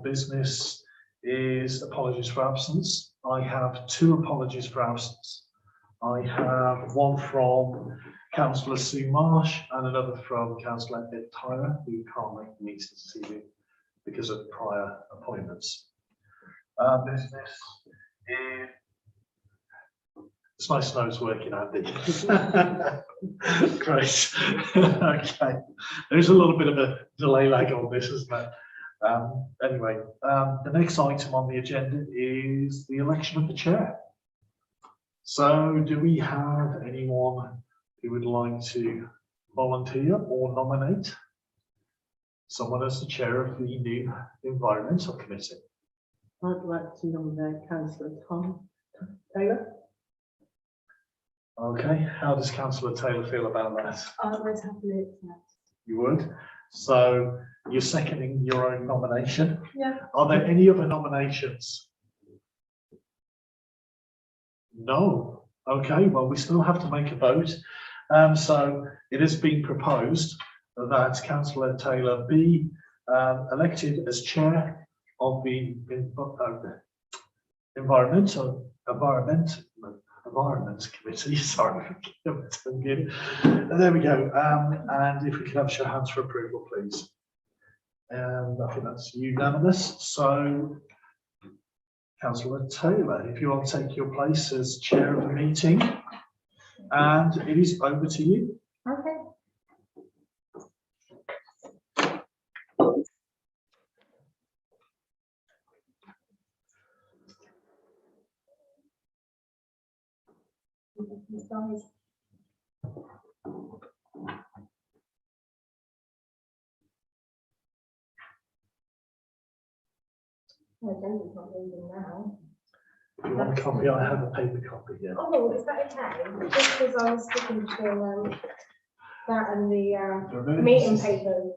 business is apologies for absence. I have 2 apologies for absence. I have one from Councillor Sue Marsh and another from Councillor Ed Tyler, who can't make the meeting this evening because of prior appointments. Business is... It's nice to know it's working, Andy. Great. Okay. There's a little bit of a delay lag on this, isn't there? Anyway, the next item on the agenda is the election of the chair. So do we have anyone who would like to volunteer or nominate someone as the chair of the new Environmental Committee? I'd like to nominate Councillor Tom Taylor. Okay, how does Councillor Taylor feel about that? I would happily accept. You would? So you're seconding your own nomination? Yeah. Are there any other nominations? No. Okay, well, we still have to make a vote. So it has been proposed that Councillor Taylor be elected as chair of the Environment Committee. Sorry, there we go. And if we could have a show of hands for approval, please. And I think that's unanimous. So, Councillor Taylor, if you want to take your place as chair of the meeting, and it is over to you. Okay. If you want a copy, I have a paper copy here. Oh, is that okay? Just because I was sticking to that and the meeting papers.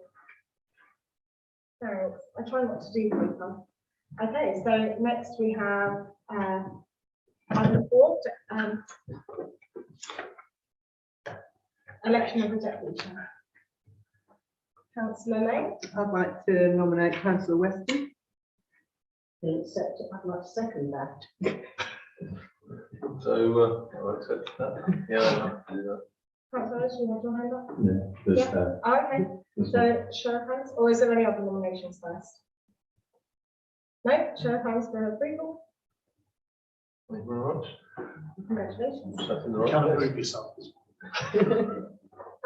Thanks. I try not to do paper. Okay, so next we have item 4, election of a deputy chair. Councillor May. I'd like to nominate Councillor Weston. Except I'd like to second that. So I'll accept that. Yeah, I'll do that. Councillor, do you want your hand up? Yeah, just Oh, okay. So show of hands, or is there any other nominations first? No, show of hands for approval. Thank you very much. Congratulations. Stuff in the You right can place. approve yourself.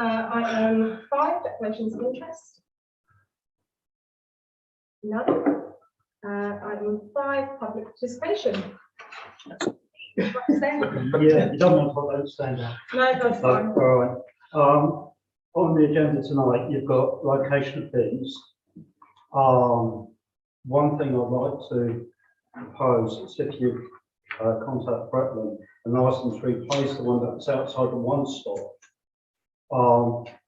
Item 5, declarations of interest. None. Item 5, public participation. Yeah, you don't want to put those stand up. No, that's fine. All right. On the agenda tonight, you've got location of things. One thing I'd like to propose is if you contact Bretland and ask them to replace the one that's outside the one stop.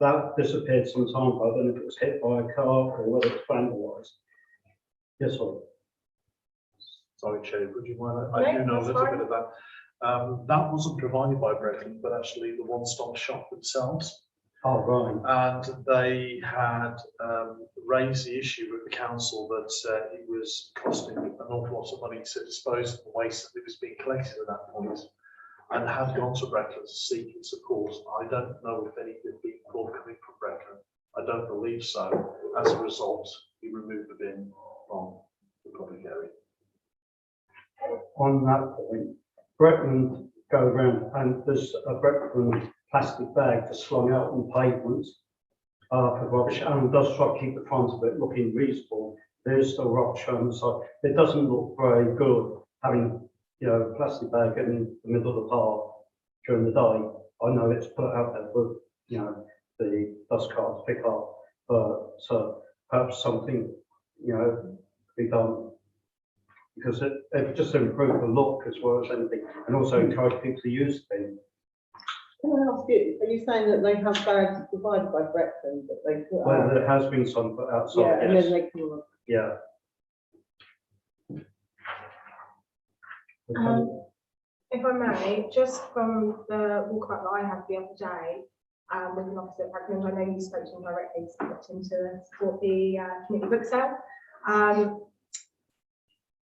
That disappeared some time ago. I don't know if it was hit by a car or whether it's vandalised. Yes, sir. Sorry, Chair, would you mind? I do know a little bit of that. That wasn't provided by Bretland, but actually the one-stop shop themselves. Oh, right. And they had raised the issue with the council that it was costing an awful lot of money to dispose of the waste that was being collected at that point, and had gone to Bretland seeking support. I don't know if any had been forthcoming from Bretland. I don't believe so. As a result, we removed the bin from the public area. On that point, Bretland go around and there's a Bretland plastic bag just slung out on pavements for rubbish, and does try to keep the front of it looking reasonable. There's still rubbish on the side. It doesn't look very good having, you know, a plastic bag in the middle of the park during the day. I know it's put out there for, you know, the dust cart to pick up, but perhaps something, you know, be done, because it just improve the look as well as anything, and also encourage people to use things. Can I ask you, are you saying that they have bags provided by Bretland that they put Well, out? there has been some put outside, Yeah, and yes. then they can. Yeah. If I may, just from the walkabout that I had the other day with an officer at Bretland, I know you spoke to him directly to get him to support the community book sale.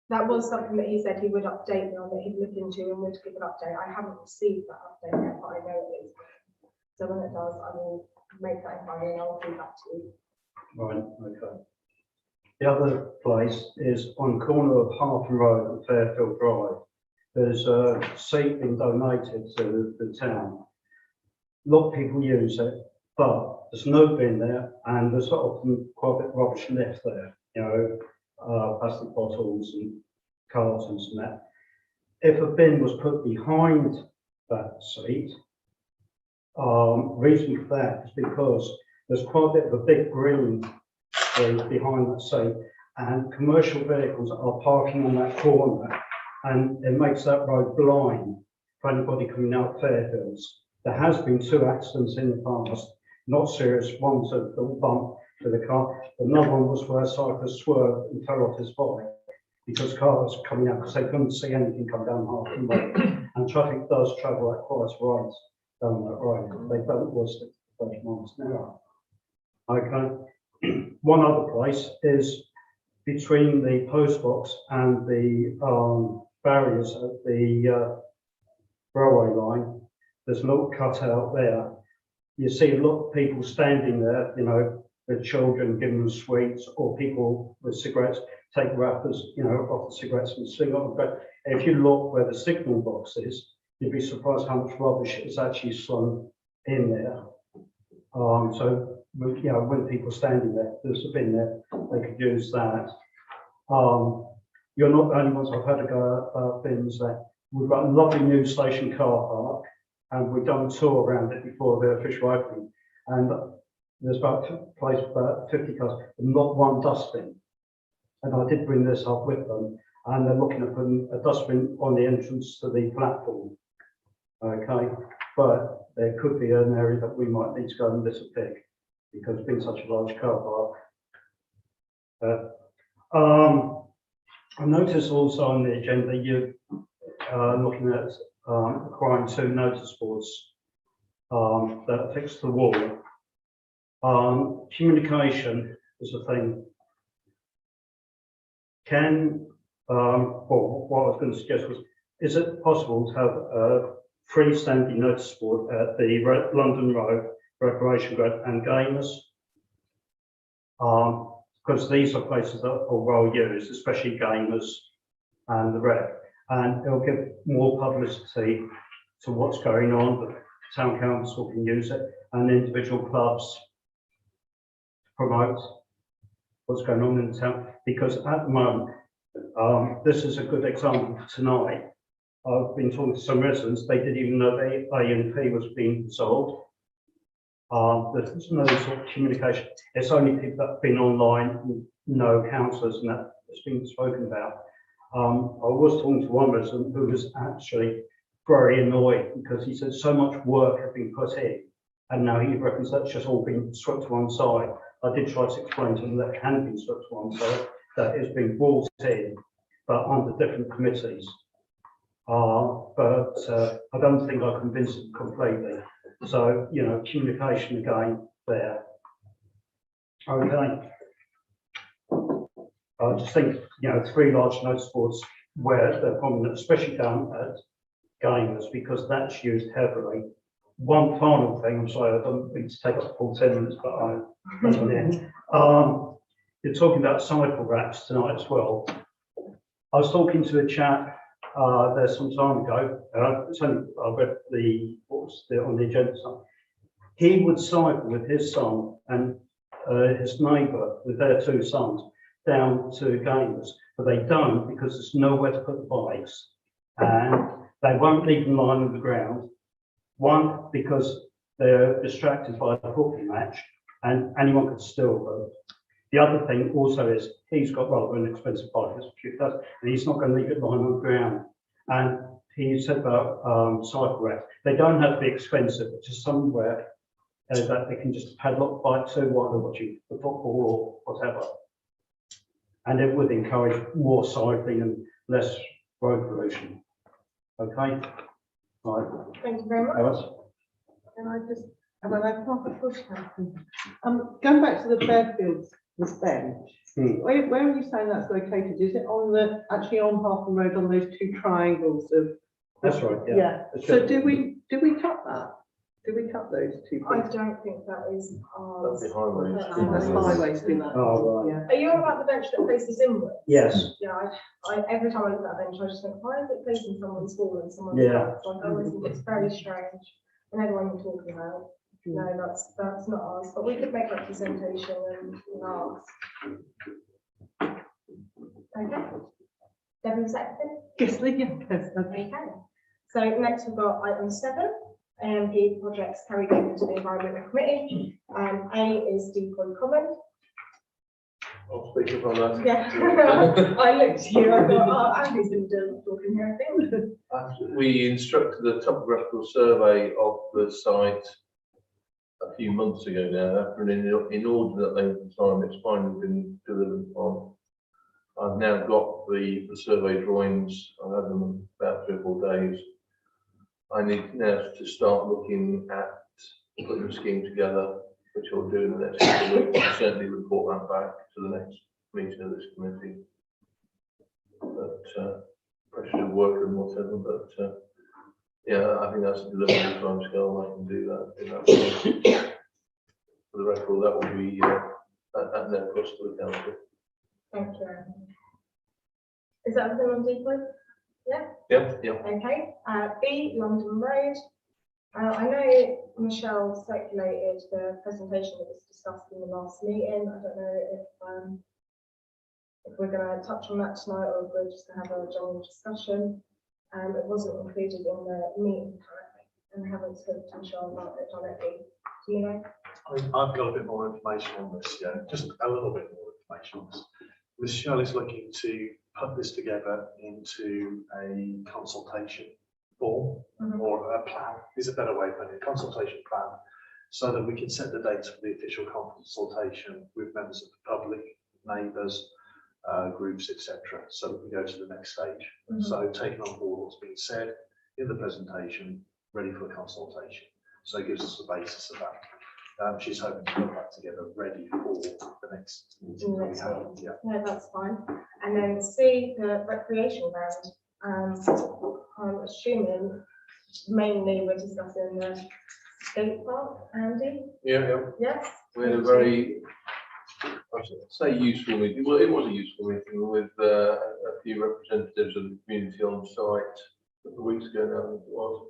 That was something that he said he would update me on, that he'd look into and would give an update. I haven't received that update yet, but I know it is. So when it does, I will make that inquiry and I'll feed back to you. Right, okay. The other place is on the corner of Harpen Road and Fairfield Drive. There's a seat been donated to the town. A lot of people use it, but there's no bin there, and there's often quite a bit of rubbish left there, you know, plastic bottles and cartons and that. If a bin was put behind that seat, reason for that is because there's quite a bit of a big green tree behind that seat, and commercial vehicles are parking on that corner, and it makes that road blind for anybody coming out Fairfields. There has been 2 accidents in the past, not serious. One was a little bump to the car. Another one was where a cyclist swerved and fell off his bike because cars coming out because they couldn't see anything come down Harpen Road. And traffic does travel at quite a rates down that road. They don't was 30 miles an hour. Okay. One other place is between the post box and the barriers at the railway line. There's a little cutout there. You see a lot of people standing there, you know, with children giving them sweets, or people with cigarettes take wrappers, you know, off the cigarettes and swing on. But if you look where the signal box is, you'd be surprised how much rubbish is actually slung in there. So, you know, when people standing there, there's a bin there, they could use that. You're not the only ones I've had to go about bins there. We've got a lovely new station car park, and we've done a tour around it before the official opening. And there's about a place for about 50 cars, and not one dustbin. And I did bring this up with them, and they're looking at putting a dustbin on the entrance to the platform. Okay, but there could be an area that we might need to go and litter pick, because it's been such a large car park. I noticed also on the agenda you're looking at acquiring 2 notice boards that affix to the wall. Communication is a thing. Can, well, what I was going to suggest was, is it possible to have a freestanding notice board at the London Road Recreation Ground and Gamers? Because these are places that are well used, especially Gamers and the Rec, and it'll give more publicity to what's going on. The town council can use it, and individual clubs promote what's going on in the town. Because at the moment, this is a good example for tonight. I've been talking to some residents, they didn't even know the A&P was being dissolved. There's no sort of communication. It's only people that have been online, know councillors, and that has been spoken about. I was talking to one resident who was actually very annoyed because he said so much work had been put in, and now he reckons that's just all been swept to one side. I did try to explain to him that it can be swept to one side, that it's been brought in, but under different committees. But I don't think I convinced him completely. So, you know, communication again there. Okay. I just think, you know, 3 large notice boards where they're prominent, especially down at Gamers, because that's used heavily. One final thing, I'm sorry, I don't mean to take up the full 10 minutes, but that's on the end. You're talking about cycle wraps tonight as well. I was talking to a chap there some time ago. It's only, I read what was on the agenda. He would cycle with his son and his neighbour with their 2 sons down to Gamers, but they don't because there's nowhere to put the bikes, and they won't leave them lying on the ground. One, because they're distracted by the football match, and anyone could steal them. The other thing also is he's got rather an expensive bike, and he's not going to leave it lying on the ground. And he said about cycle racks, they don't have to be expensive, but just somewhere that they can just padlock the bike to while they're watching the football or whatever. And it would encourage more cycling and less road pollution. Okay? Right. Thank you very much. Alice? And I just, when I can't push something. Going back to the Fairfields this bench. Hmm. Where are you saying that's located? Is it on actually on Harpen Road on those two triangles of? That's right, yeah. Yeah, It's so just- do we cut that? Do we cut those two I pieces? don't think that is ours. That'd be highways. That's highways do that. Oh, right. Yeah. Are you on about the bench that faces inwards? Yes, Yeah, every time I look at that bench, I just think, why is it facing someone's wall and someone's Yeah. house? Like, I always think it's very strange. I know the one you're talking about. No, that's not ours, but we could make representation and ask. Okay. Debbie, was that everything? Yes, yes, Okay. So next we've got item 7, AMP projects carried over to the Environment Committee. A is Decoy Common. I'll speak up on that. Yeah. I looked at you, I thought, oh, Andy's been doing talking here, I think. We instructed a topographical survey of the site a few months ago now, after an inordinate length of time it's finally been delivered on. I've now got the survey drawings, I've had them about 3 or 4 days. I need now to start looking at putting the scheme together, which I'll do in the next couple of weeks. I'll certainly report that back to the next meeting of this committee. But pressure of work and whatever, but yeah, I think that's a deliverable time scale. I can do that in that way. For the record, that will be at no cost to the council. Thank you. Is that everything on Decoy? Yeah? Yeah. Okay. B, London Road. I know Michelle circulated the presentation that was discussed in the last meeting. I don't know if we're going to touch on that tonight or if we're just going to have a general discussion. It wasn't included in the meeting pack, and I haven't spoken to Michelle about it directly. Do you know? I've got a bit more information on this, yeah, just a little bit more information on this. Michelle is looking to put this together into a consultation form or a plan, is a better way of putting it, a consultation plan, so that we can set the dates for the official consultation with members of the public, neighbours, groups, etc., so that we go to the next stage. So taking on board what's been said in the presentation, ready for consultation. So it gives us the basis of that. She's hoping to put that together ready for the next meeting that we have. Yeah. No, that's fine. And then C, the recreation ground. I'm assuming mainly we're discussing the skate park, Andy? Yeah. Yes? We had a very, I should say useful meeting. Well, it was a useful meeting with a few representatives of the community on site a couple of weeks ago now, I think it was.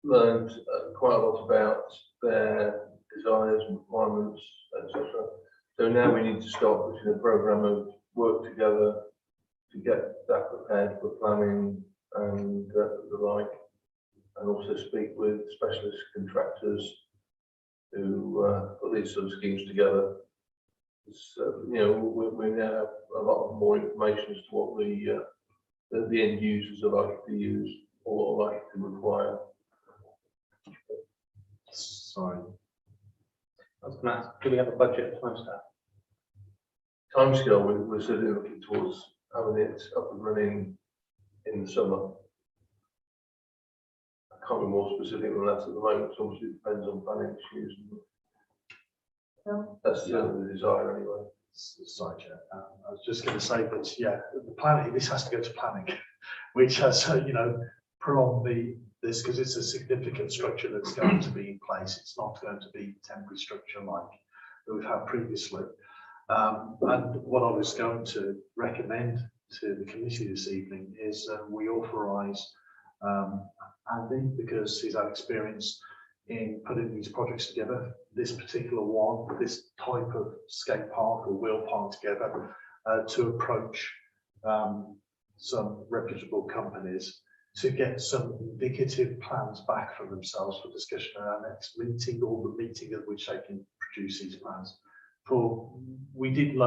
Learned quite a lot about their desires and requirements, etc. So now we need to start putting a programme of work together to get that prepared for planning and the like, and also speak with specialist contractors who put these sort of schemes together. You know, we now have a lot more information as to what the end users are likely to use or likely to require. Sorry. I was going to ask, do we have a budget timescale? Timescale, we're certainly looking towards having it up and running in the summer. I can't be more specific than that at the moment, so obviously it depends on planning issues. That's the desire anyway. Sorry, Chair. I was just going to say that, yeah, the planning, this has to go to planning, which has, prolonged this because it's a significant structure that's going to be in place. It's not going to be temporary structure like that we've had previously. And what I was going to recommend to the committee this evening is we authorise Andy, because he's had experience in putting these projects together, this particular one, this type of skate park or wheel park together, to approach some reputable companies to get some indicative plans back from themselves for discussion at our next meeting or the meeting at which they can produce these plans. We did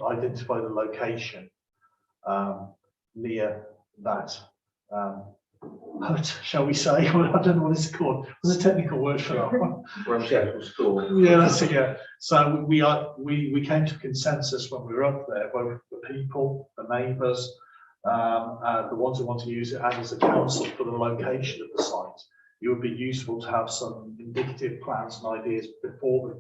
identify the location near that hut, shall we say? I don't know what it's called. There's a technical word for that one. Ramshackle school. Yeah, that's it. Yeah. So we came to consensus when we were up there, both the people, the neighbours, the ones who want to use it, and as a council for the location of the site. It would be useful to have some indicative plans and ideas before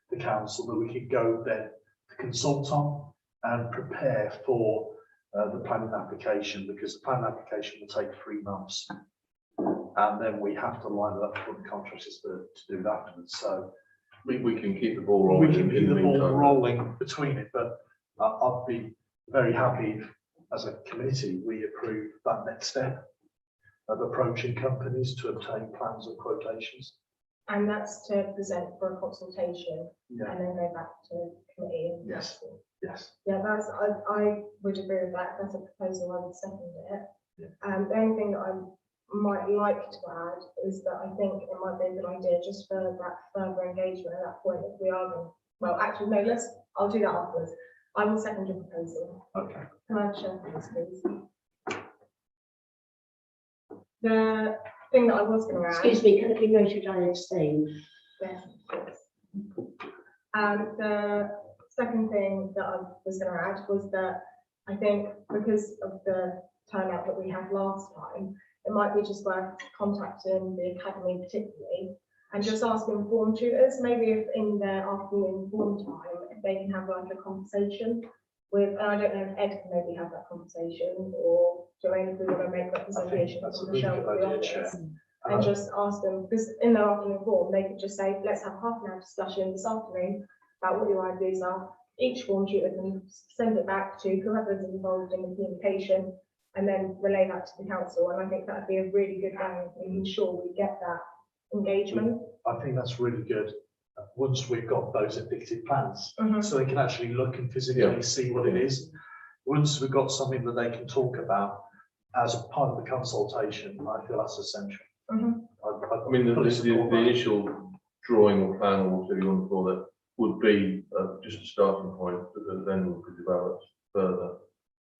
the council that we could go then to consult on and prepare for the planning application, because the planning application will take 3 months. And then we have to line it up for the contractors to do that afterwards. So We can keep the ball rolling. we can in keep the the ball meantime. rolling between it, but I'd be very happy if, as a committee, we approve that next step of approaching companies to obtain plans and quotations. And that's to present for a consultation Yeah, and then go back to committee. And Yes. council. yes. Yeah, I would agree with that. That's a proposal. I would second it. Yeah. The only thing that I might like to add is that I think it might be a good idea just for that further engagement at that point if we are going, well, actually, no, I'll do that afterwards. I will second your proposal. Okay. Can I share things, please? The thing that I was going to add. Excuse me, can it be noted I abstain? Yes, yes. The second thing that I was going to add was that I think because of the turnout that we had last time, it might be just worth contacting the academy particularly and just asking form tutors, maybe if in their afternoon form time, if they can have like a conversation with, and I don't know if Ed can maybe have that conversation, or Joanne, if we want to make representations that's a on really Michelle good for the idea, office. Chair. And just ask them, because in their afternoon form, they could just say, let's have half an hour discussion this afternoon about what your ideas are. Each form tutor can send it back to whoever's involved in the communication and then relay that to the council. And I think that'd be a really good way of making sure we get that engagement. I think that's really good. Once we've got those indicative plans, so they can actually look and physically Yeah. see what it is. Once we've got something that they can talk about as a part of the consultation, I feel that's essential. I mean, the fully support that. initial drawing or plan or whatever you want to call it would be just a starting point, because then we could develop further,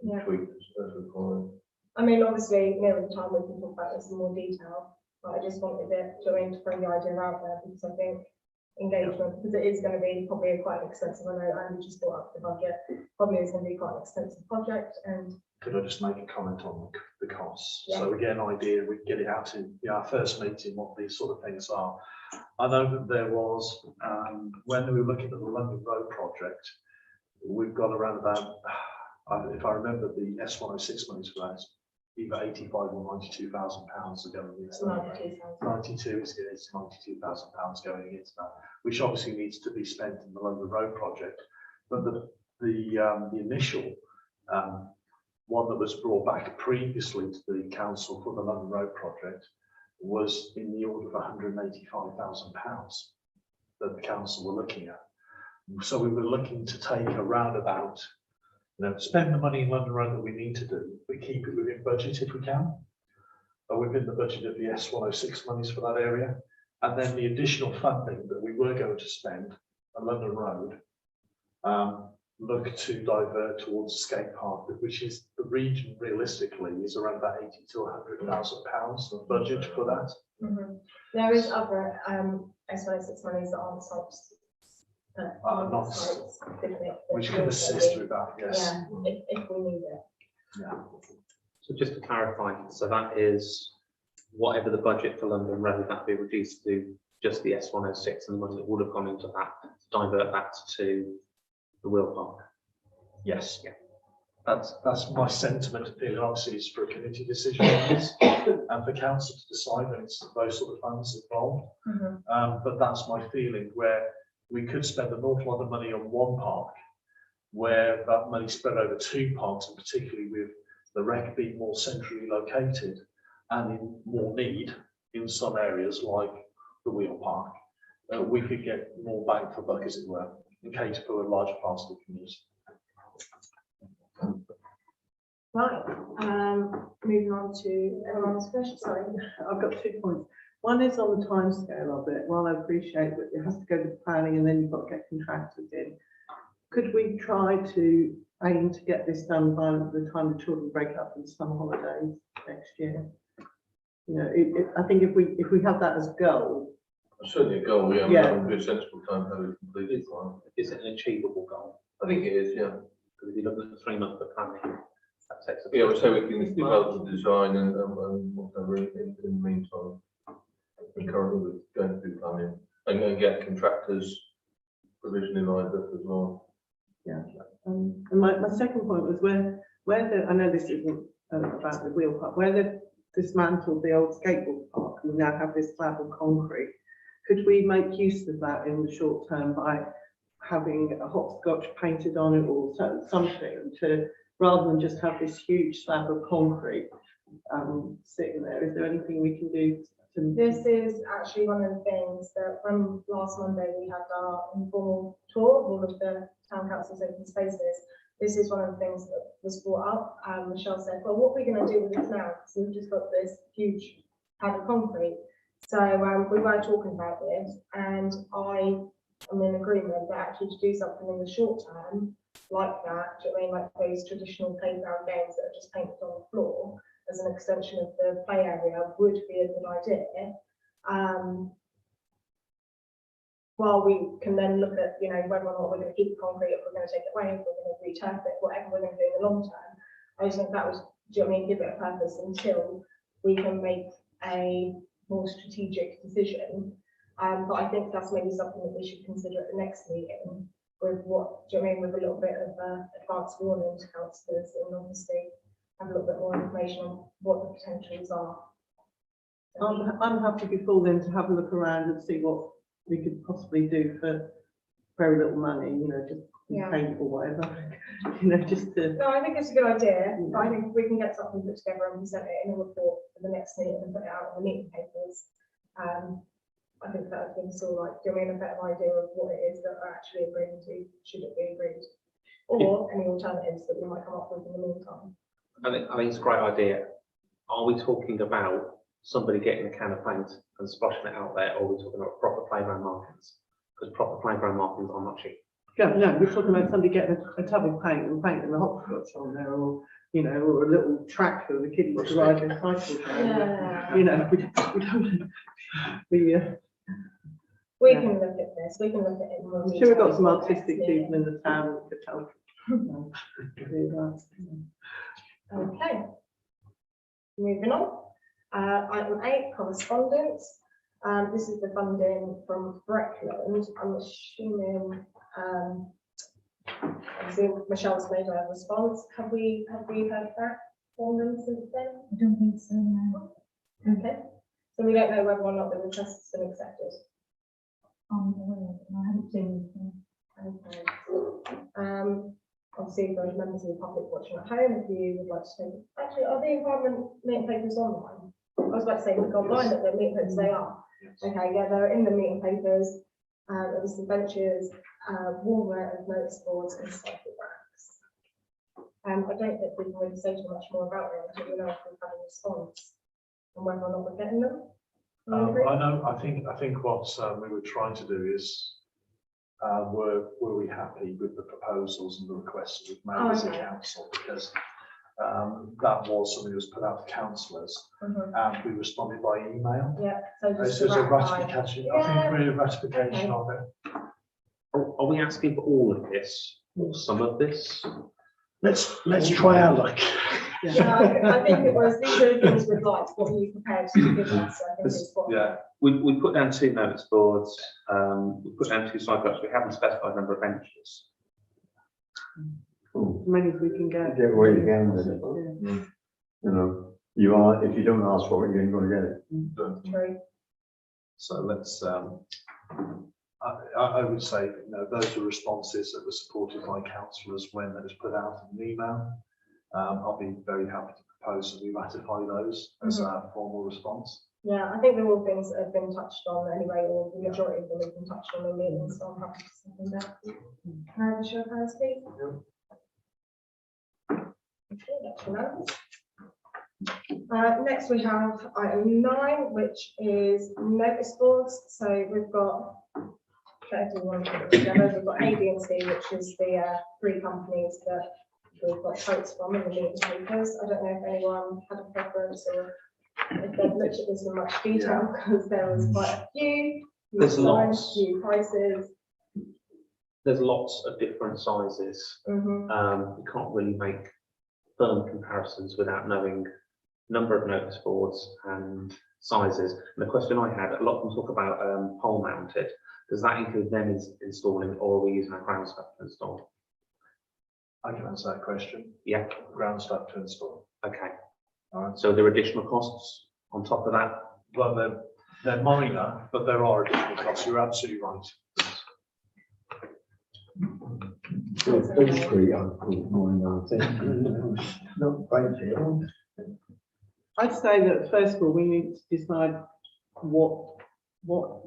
Yeah. tweak as required. I mean, obviously, nearer the time we can talk about this in more detail, but I just wanted to throw the idea out there because I think engagement, because it is going to be probably quite expensive. I know Andy just brought up the budget, probably is going to be quite an expensive project, and Could I just make a comment on the costs? Yeah. So we get an idea, we can get it out in our first meeting, what these sort of things are. I know that there was, when we were looking at the London Road project, we've got around about, if I remember the S106 monies for that, either 85 or 92,000 pounds are going into that. 92,000. 92 is getting to 92,000 pounds going into that, which obviously needs to be spent in the London Road project. But the initial one that was brought back previously to the council for the London Road project was in the order of 185,000 pounds that the council were looking at. So we were looking to take around about, spend the money in London Road that we need to do, but keep it within budget if we can. Within the budget of the S106 monies for that area. And then the additional funding that we were going to spend on London Road, look to divert towards skate park, which is the region realistically is around about 80 to 100,000 pounds of budget for that. There is other S106 monies that aren't sites. Not- sites, Which can assist with that, yes. Yeah, if we need it. Yeah. So just to clarify, so that is whatever the budget for London Road, that be reduced to just the S106 and the money that would have gone into that, to divert that to the wheel park. Yes. Yeah. That's my sentiment and feeling. Obviously, it's for a committee decision on this, and for council to decide when it's those sort of funds involved. But that's my feeling, where we could spend an awful lot of money on one park, where that money spread over 2 parks, and particularly with the rec being more centrally located and in more need in some areas like the wheel park, we could get more bang for buck, as it were, in case for a larger part of the community. Right, moving on to everyone's first, sorry. I've got 2 points. One is on the timescale of it. While I appreciate that it has to go to planning and then you've got to get contractors in, could we try to aim to get this done by the time the children break up in summer holidays next year? I think if we have that as a goal, Certainly a goal, yeah, Yeah. would be a sensible time to have it completed. Is it an achievable goal? I think it is, yeah. Because if you look at the 3 month planning, that takes. Yeah, so we can develop the design and whatever in the meantime. And currently we're going through planning and get contractors provisionally lined up as well. And my second point was I know this isn't about the wheel park, where they dismantled the old skateboard park and we now have this slab of concrete. Could we make use of that in the short term by having a hopscotch painted on it or something to, rather than just have this huge slab of concrete sitting there? Is there anything we can do to? This is actually one of the things that from last Monday we had our informal tour of all of the town council's open spaces. This is one of the things that was brought up. Michelle said, well, what are we going to do with this now? Because we've just got this huge pad of concrete. So we were talking about this, and I am in agreement that actually to do something in the short term like that, do you know what I mean, like those traditional playground games that are just painted on the floor as an extension of the play area would be a good idea. While we can then look at, you know, whether or not we're going to keep the concrete, if we're going to take it away, if we're going to returf it, whatever we're going to do in the long term. I just think that was, do you know what I mean, give it a purpose until we can make a more strategic decision. But I think that's maybe something that we should consider at the next meeting with what, do you know what I mean, with a little bit of advance warning to councillors and obviously have a little bit more information on what the potentials are. I'm happy before then to have a look around and see what we could possibly do for very little money, you know, just paint or whatever, you know, just to. No, I think it's a good idea. But I think if we can get something put together and present it in a report for the next meeting and put it out in the meeting papers, I think that would give us all, like, do you mean a better idea of what it is that we're actually agreeing to, should it be agreed, or any alternatives that we might come up with in the meantime. I think it's a great idea. Are we talking about somebody getting a can of paint and splashing it out there, or are we talking about proper playground markings? Because proper playground markings are not cheap. Yeah, no, we're talking about somebody getting a tub of paint and painting the hopscotch on there, or, you know, or a little track for the kids to ride their cycles around. Yeah. You know, we don't, We can look at this, we can look at it. I'm sure we've got some artistic people in the town who could help. Do that. Okay. Moving on. Item 8, correspondence. This is the funding from Breckland. I'm assuming, obviously Michelle's made a response. Have we heard back from them since then? I don't think so, no. Okay. So we don't know whether or not the request has been accepted. I haven't seen anything. Okay. Obviously, for members of the public watching at home, if you would like to take, actually, are the environment meeting papers online? I was about to say, look online at the meeting papers, they are. Okay, yeah, they're in the meeting papers. There's some benches, warmer and notice boards and cycle racks. I don't think we can really say too much more about it until we know if we've had a response and whether or not we're getting them. I think what we were trying to do is, were we happy with the proposals and the requests we've made as a council, because that was something that was put out to councillors, and we responded by email. Yeah, so It's just just a ratification. Yeah. I think we're a ratification of it. Are we asking for all of this or some of this? Let's try our luck. Yeah, I think it was, these are the things we'd like, what you prepared to give us, I think is what. Yeah. We put down 2 notice boards, we put down 2 cycle racks, we haven't specified number of benches. As many as we can get. Get what you can with it. You know, if you don't ask for it, you ain't gonna get it. True. So let's, I would say, you know, those are responses that were supported by councillors when it was put out in an email. I'll be very happy to propose that we ratify those as a formal response. Yeah, I think they're all things that have been touched on anyway, or the majority of them have been touched on in meetings, so I'm happy to second that. Can I have a show of hands, please? Okay, that's unanimous. Next we have item 9, which is notice boards. So we've got 31 together. We've got A, B, and C, which is the 3 companies that we've got quotes from in the meeting papers. I don't know if anyone had a preference or if they've looked at this in much detail, because there was quite a few. There's lots. Few prices. There's lots of different sizes. You can't really make firm comparisons without knowing number of notice boards and sizes. And the question I had, a lot of them talk about pole mounted. Does that include them installing, or are we using our ground stuff to install? I can answer that question. Yeah, Ground stuff to install. okay. All right. So are there additional costs on top of that? Well, they're minor, but there are additional costs. You're absolutely right. So basically, I call mine, I think, not great deal. I'd say that first of all, we need to decide what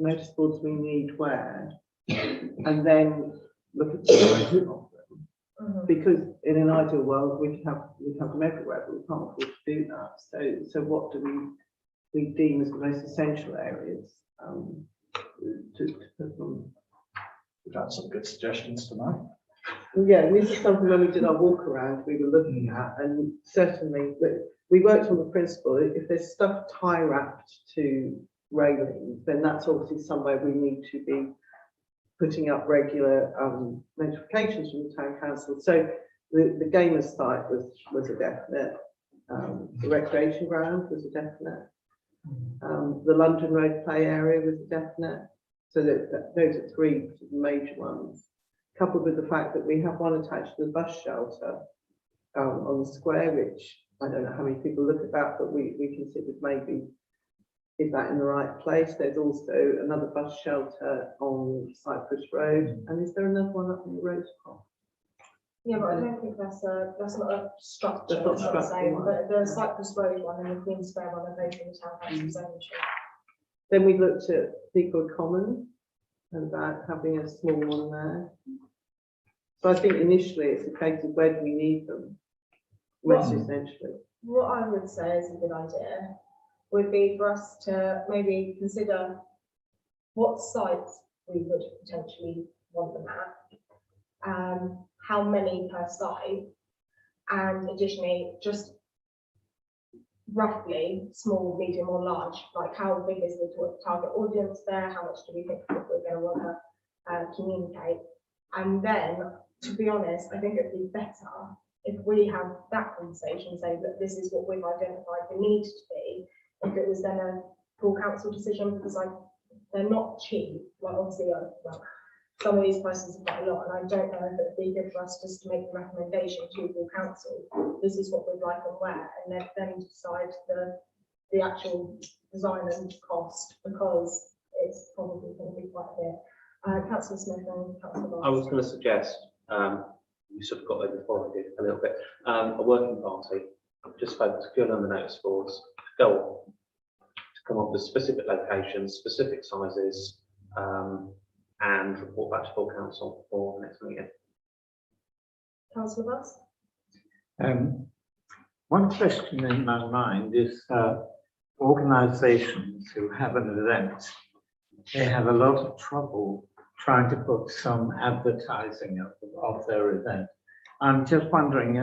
notice boards we need where, and then look at the size of them. Because in an ideal world, we'd have them everywhere, but we can't afford to do that. So what do we deem as the most essential areas to put them? We've had some good suggestions tonight. Yeah, this is something when we did our walk around, we were looking at, and certainly we worked on the principle, if there's stuff tie wrapped to railings, then that's obviously somewhere we need to be putting up regular notifications from the town council. So the gamers site was a definite, the recreation ground was a definite, the London Road play area was a definite. So that those are three major ones, coupled with the fact that we have one attached to the bus shelter on the square, which I don't know how many people look at that, but we considered maybe, is that in the right place? There's also another bus shelter on Cypress Road, and is there another one up in the road? Yeah, but I don't think that's not a structure, That's not that's what I'm structure saying, one. but the Cypress Road one and the Queen Square one are both in the town council's ownership. Then we looked at Peakwood Common and about having a small one there. So I think initially it's a case of where do we need them, most essentially. What I would say is a good idea would be for us to maybe consider what sites we would potentially want them at, how many per site, and additionally just roughly small, medium or large, like how big is the target audience there, how much do we think we're going to want to communicate. And then, to be honest, I think it'd be better if we have that conversation, say that this is what we've identified the need to be, if it was then a full council decision, because they're not cheap. Like obviously, well, some of these prices are quite a lot, and I don't know if it'd be good for us just to make the recommendation to full council. This is what we'd like and where, and then decide the actual design and cost, because it's probably going to be quite a bit. Councillor Smith and Councillor I was going to suggest, you sort of got there before I did a little bit, a working party, just focus purely on the notice boards, go on, to come up with specific locations, specific sizes, and report back to full council for the next meeting. Councillor Buss? One question in my mind is organisations who have an event, they have a lot of trouble trying to put some advertising of their event. I'm just wondering,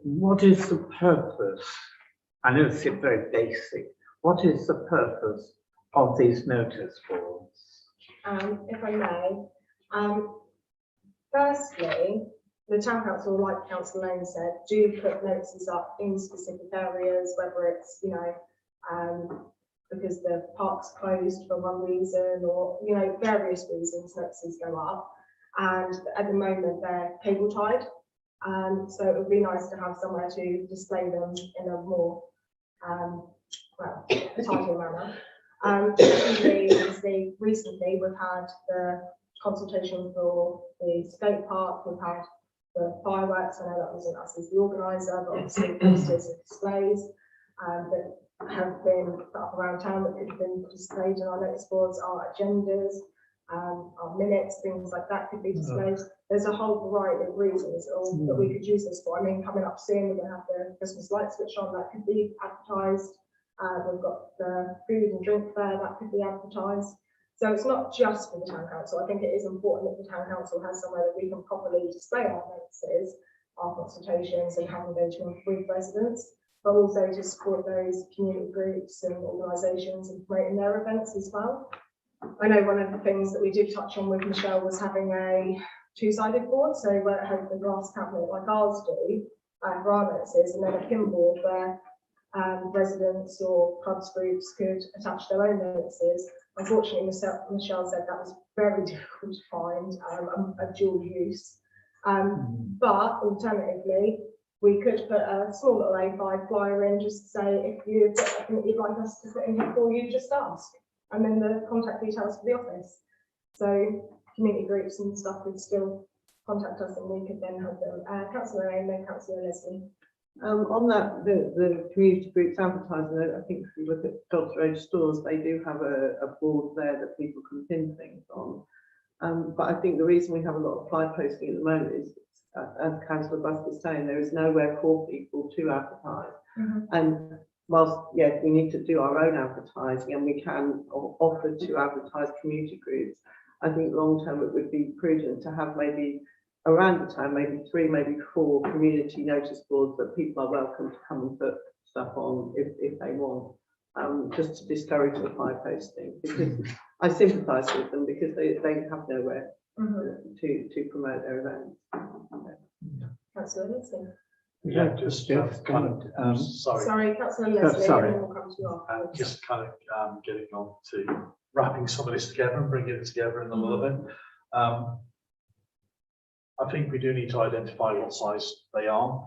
what is the purpose? I know it's very basic. What is the purpose of these notice boards? If I may, firstly, the town council, like Councillor Lane said, do put notices up in specific areas, whether it's, you know, because the park's closed for one reason or, you know, various reasons, notices go up. And at the moment they're cable tied. So it would be nice to have somewhere to display them in a more, well, tidy manner. Obviously, recently we've had the consultation for the skate park, we've had the fireworks. I know that wasn't us as the organiser, but obviously posters and displays that have been put up around town that could have been displayed in our notice boards, our agendas, our minutes, things like that could be displayed. There's a whole variety of reasons that we could use this for. I mean, coming up soon, we're going to have the Christmas light switch on, that could be advertised. We've got the food and drink fair, that could be advertised. So it's not just for the town council. I think it is important that the town council has somewhere that we can properly display our notices, our consultations and have engagement with residents, but also to support those community groups and organisations in promoting their events as well. I know one of the things that we did touch on with Michelle was having a two-sided board, so where it had the glass cabinet like ours do for our notices, and then a pin board where residents or clubs groups could attach their own notices. Unfortunately, Michelle said that was very difficult to find, a dual use. But alternatively, we could put a small little A5 flyer in, just to say, if you've got something that you'd like us to put in here for you, just ask. And then the contact details for the office. So community groups and stuff would still contact us and we could then help them. Councillor A and then Councillor Leslie. On that, the community groups advertising, I think if you look at Dodds Road stores, they do have a board there that people can pin things on. But I think the reason we have a lot of fly posting at the moment is, as Councillor Busk is saying, there is nowhere for people to advertise. And whilst, yes, we need to do our own advertising and we can offer to advertise community groups, I think long term it would be prudent to have maybe around the time, maybe 3, maybe 4 community notice boards that people are welcome to come and put stuff on if they want, just to discourage the fly posting, because I sympathise with them because they have nowhere to promote their events. Councillor Leslie. Yeah, just kind of, Sorry, Councillor Leslie. sorry. And then we'll come to you afterwards. just kind of getting on to wrapping some of this together and bringing it together in a little bit. I think we do need to identify what size they are.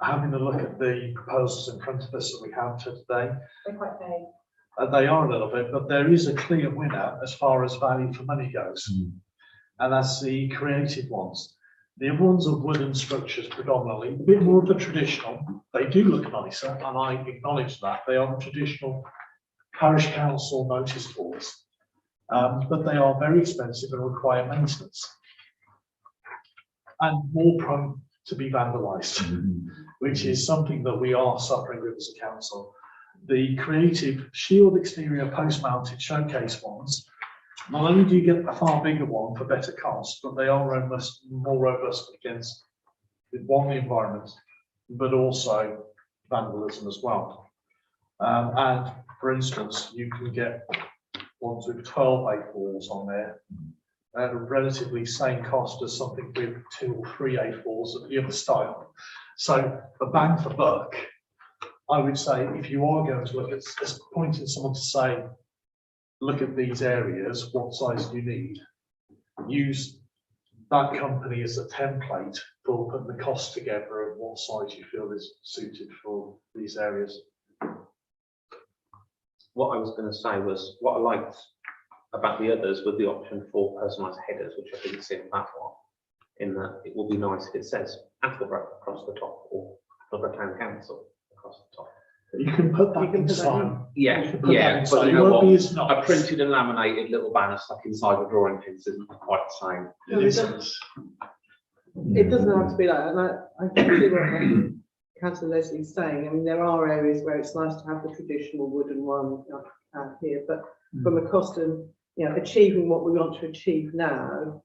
Having a look at the proposals in front of us that we have for today, They're quite vague. they are a little bit, but there is a clear winner as far as value for money goes. And that's the creative ones. The other ones are wooden structures predominantly, a bit more of the traditional. They do look nicer, and I acknowledge that. They are the traditional parish council notice boards, but they are very expensive and require maintenance. And more prone to be vandalised, which is something that we are suffering with as a council. The creative shield exterior post-mounted showcase ones, not only do you get a far bigger one for better cost, but they are more robust against the environment, but also vandalism as well. And for instance, you can get ones with 12 A4s on there at a relatively same cost as something with 2 or 3 A4s of the other style. So for bang for buck, I would say if you are going to look at pointing someone to say, look at these areas, what size do you need? Use that company as a template for putting the cost together of what size you feel is suited for these areas. What I was going to say was, what I liked about the others with the option for personalised headers, which I didn't see in that one, in that it will be nice if it says Attleborough across the top or Attleborough Town Council across the top. You can put that inside. Yeah, But but you it know won't what? be as nice. A printed and laminated little banner stuck inside a drawing pins isn't quite the same. It isn't. It doesn't have to be like that, and I can see what Councillor Leslie's saying. I mean, there are areas where it's nice to have the traditional wooden one here, but from a cost and achieving what we want to achieve now,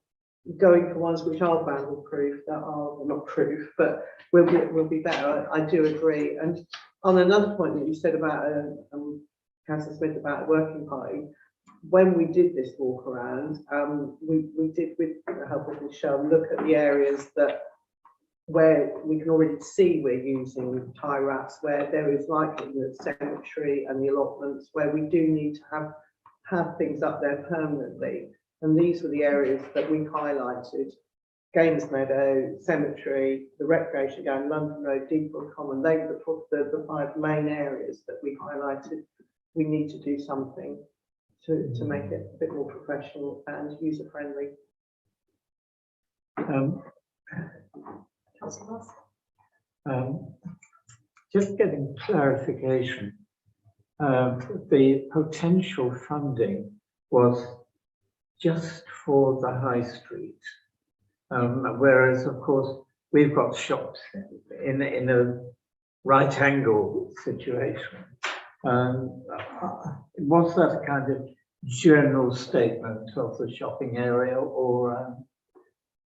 going for ones which are vandal proof, that are well, not proof, but will be better. I do agree. And on another point that you said about Councillor Smith about a working party, when we did this walk around, we did, with the help of Michelle, look at the areas where we can already see we're using tie wraps, where there is likely the cemetery and the allotments, where we do need to have things up there permanently. And these were the areas that we highlighted: Gaines Meadow, Cemetery, the recreation going London Road, Deepwood Common. They were the 5 main areas that we highlighted. We need to do something to make it a bit more professional and user friendly. Just getting clarification. The potential funding was just for the high street, whereas of course we've got shops in a right angle situation. Was that a kind of general statement of the shopping area, or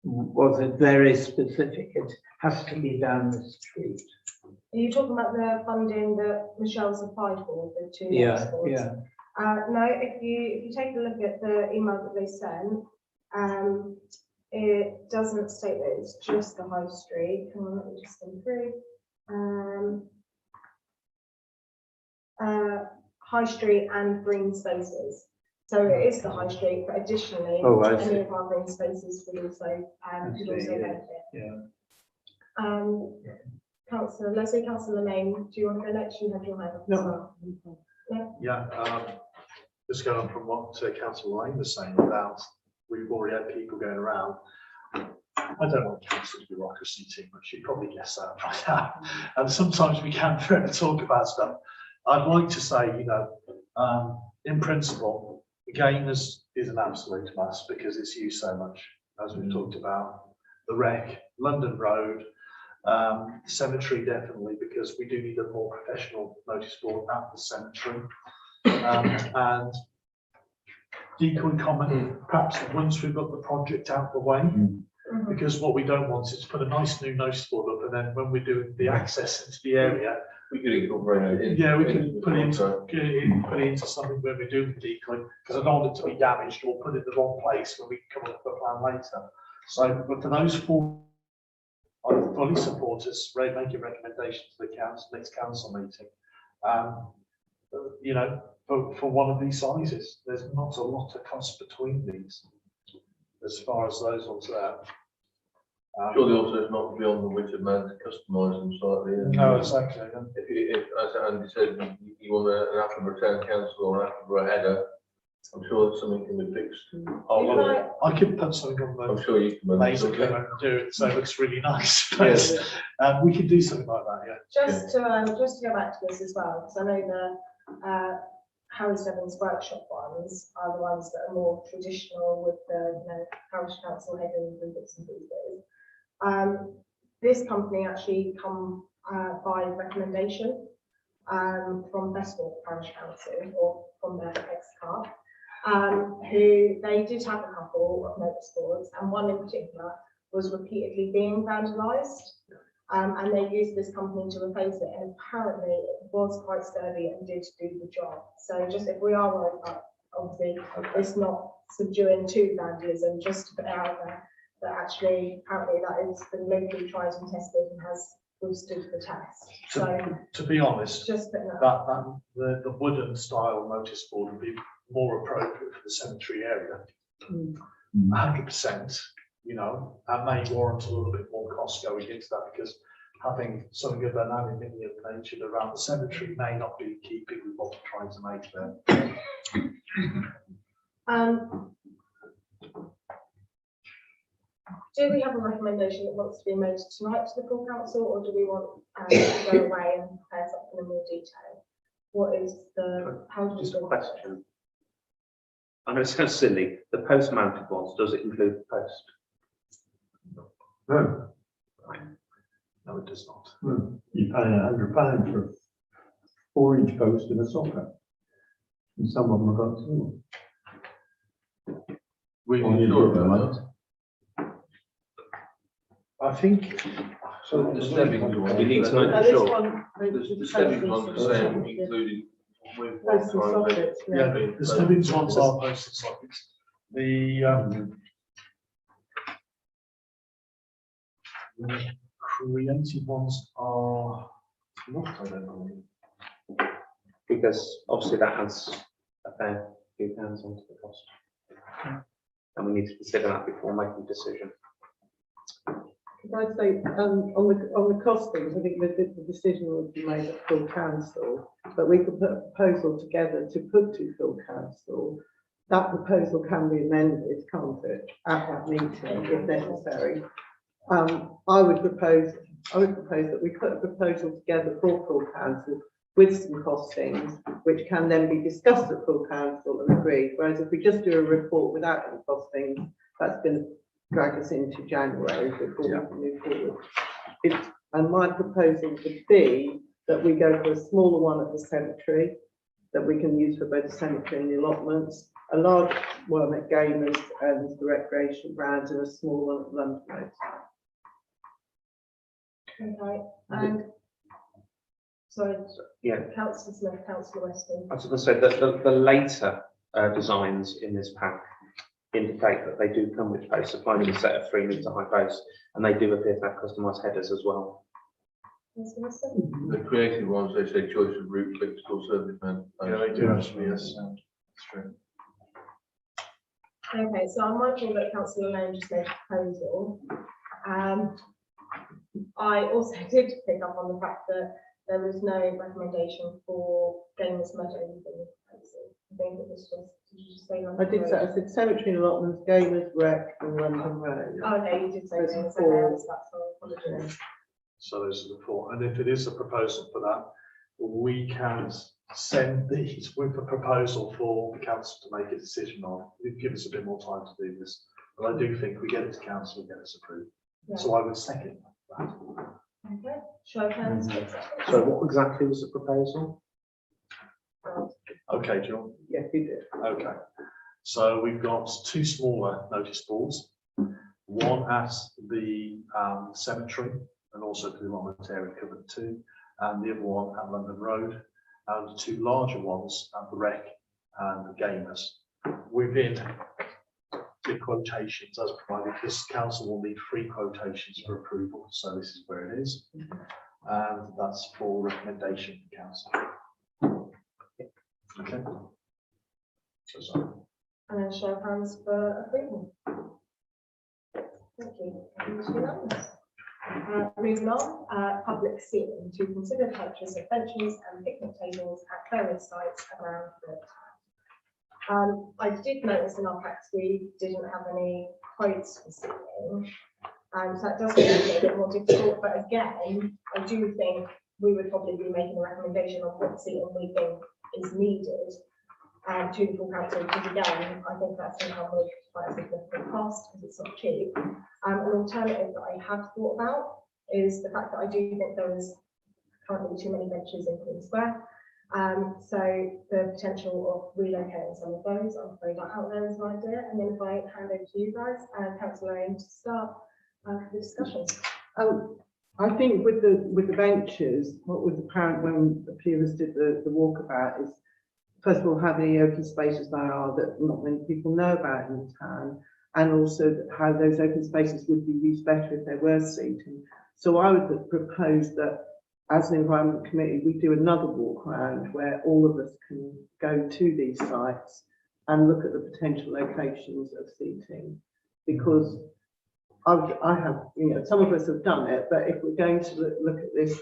was it very specific? It has to be down the street. Are you talking about the funding that Michelle's applied for, the 2 Yeah, boards? yeah. No, if you take a look at the email that they sent, it doesn't state that it's just the high street. Come on, let me just go through. High street and green spaces. So it is the high street, but additionally, Oh, I see. any of our green spaces would also, benefit. Yeah. Councillor Leslie, Councillor Lane, do you want to go next? You have your hand up as No. well. Yeah, just going on from what Councillor Lane was saying about, we've already had people going around. I don't want council bureaucracy too much, you probably guess that right now. And sometimes we can forever talk about stuff. I'd like to say, in principle, the game is an absolute must because it's used so much, as we've talked about. The Rec, London Road, cemetery definitely, because we do need a more professional notice board at the cemetery. And Decoy Common, perhaps once we've got the project out of the way, because what we don't want is to put a nice new notice board up, and then when we're doing the access into the area, We could incorporate it in. yeah, we can put it into something when we're doing the decoy, because I don't want it to be damaged or put it in the wrong place when we come up with a plan later. So, but for those four, I fully support us making recommendations to the next council meeting. For one of these sizes, there's not a lot of cost between these, as far as those ones there. Surely also it's not beyond the wit of man to customise them slightly. No, exactly. If, as Andy said, you want an Attleborough Town Council or an Attleborough header, I'm sure that something can be fixed. I could put something on I'm the sure you can manage laser something. clip and do it, so it looks really nice. But we could do something like that, yeah. Just to go back to this as well, because I know the Harry Seven's workshop ones are the ones that are more traditional with the parish council headings and bits and pieces. This company actually come by recommendation from Bestwall Parish Council or from their ex-card, who they did have a couple of notice boards, and one in particular was repeatedly being vandalised. And they used this company to replace it, and apparently it was quite sturdy and did do the job. So just if we are worried about, obviously, it's not subduing to vandalism, just to put it out there, that actually apparently that has been locally tried and tested and has withstood the test. So To be honest, just putting that. the wooden style notice board would be more appropriate for the cemetery area. 100%, and may warrant a little bit more cost going into that, because having something of an aluminium nature around the cemetery may not be in keeping with what we're trying to make there. Do we have a recommendation that wants to be made tonight to the full council, or do we want to go away and prepare something in more detail? What is how do we Just a do question. I know it sounds silly, the post-mounted ones, does it include the post? No, No, it does not. you pay £100 for a 4-inch post and a socket. And some of them have got 2. We're Or you sure do about that. I think. So the Stebbings one. We need to know Now, for this sure. one, The Stebbings one's the same, including with one Posts and time. sockets, Yeah, the Stebbings ones are posted sockets. The creative ones are not, I don't believe. Because obviously that adds a fair few pounds onto the cost. And we need to consider that before making a decision. I'd say, on the costings, I think the decision would be made at full council, but we could put a proposal together to put to full council. That proposal can be amended, can't it, at that meeting if necessary. I would propose that we put a proposal together for full council with some costings, which can then be discussed at full council and agreed. Whereas if we just do a report without any costings, that's going to drag us into January before we can move forward. And my proposal would be that we go for a smaller one at the cemetery that we can use for both the cemetery and the allotments, a large one at Gamers and the recreation grounds, and a small one at London Road. Okay, and sorry, Yeah. Councillor Smith, Councillor Weston. I was going to say that the later designs in this pack indicate that they do come with posts, supplying a set of 3 metre high posts, and they do appear to have customised headers as well. Councillor Weston? The creative ones, they say choice of route, fixed or service man. Yeah, they do actually, yes. That's true. Okay, so I'm mindful that Councillor Lane just made a proposal. I also did pick up on the fact that there was no recommendation for Gamers Meadow within the proposal. I think it was just, did you just say? I did say, I said cemetery and allotments, Gamers, Rec and London Road. Oh, okay, you did say There's Gamers, four. okay, I missed that, sorry, apologies. So those are the four. And if it is a proposal for that, we can send these with a proposal for the council to make a decision on. It'd give us a bit more time to do this. But I do think we get it to council and get this approved. Yeah. So I would second that. Okay, show of hands. So what exactly was the proposal? Okay, John. Yes, you did. Okay. So we've got two smaller notice boards. One at the cemetery and also for the allotment area covered too, and the other one at London Road, and two larger ones at the Rec and the Gamers. Within the quotations as provided, this council will need 3 quotations for approval, so this is where it is. And that's for recommendation to council. Okay. So sorry. And then show of hands for approval. Thank you. It's unanimous. Moving on, public seating to consider purchase of benches and picnic tables at various sites around the town. I did notice in our packs we didn't have any quotes for seating. So that does make it a bit more difficult, but again, I do think we would probably be making a recommendation on what seating we think is needed to the full council, because again, I think that's going to come with quite a significant cost because it's not cheap. An alternative that I have thought about is the fact that I do think there is currently too many benches in Queen Square. So the potential of relocating some of those, I'm afraid that out there as an idea. And then if I hand over to you guys and Councillor Aim to start the discussion. I think with the benches, what was apparent when the Peelers did the walkabout is, first of all, how many open spaces there are that not many people know about in the town, and also how those open spaces would be used better if there were seating. So I would propose that as an Environment Committee, we do another walk around where all of us can go to these sites and look at the potential locations of seating. Because I have, you know, some of us have done it, but if we're going to look at this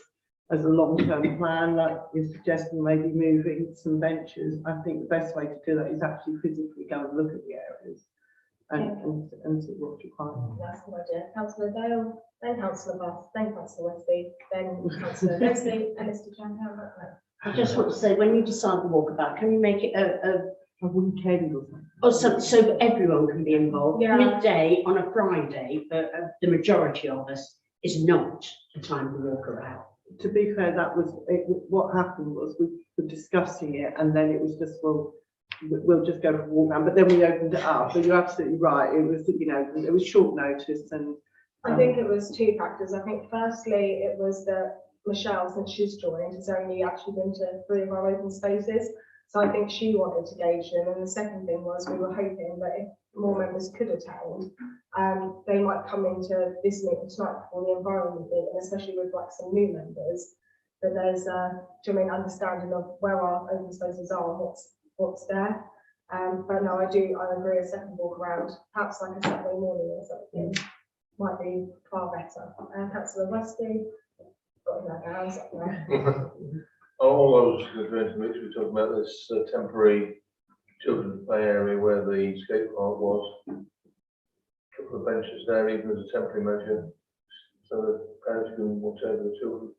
as a long-term plan, like you're suggesting, maybe moving some benches, I think the best way to do that is actually physically go and look at the areas and see what's required. That's a good idea. Councillor Dale, then Councillor Bass, then Councillor Westby, then Councillor Leslie, and Mr. Chairman, how about that? I just want to say, when you decide the walkabout, can you make it A weekend or something. or so that everyone can be involved? Yeah. Midday on a Friday, but the majority of us is not the time to walk around. To be fair, that was it, what happened was we were discussing it, and then it was just, well, we'll just go for a walk around, but then we opened it up. But you're absolutely right. It was, you know, it was short notice, and I think it was 2 factors. I think firstly, it was that Michelle, since she's joined, has only actually been to 3 of our open spaces. So I think she wanted to gauge them. And the second thing was we were hoping that if more members could attend, they might come into this meeting tonight before the environment meeting, especially with like some new members, that there's understanding of where our open spaces are and what's there. But no, I agree, a second walk around, perhaps like a Saturday morning or something, might be far better. Councillor Westby, got in their gowns up there. All those going to we're talking about this temporary children's play area where the skate park was. A couple of benches there, even as a temporary measure, so that parents can watch over the children.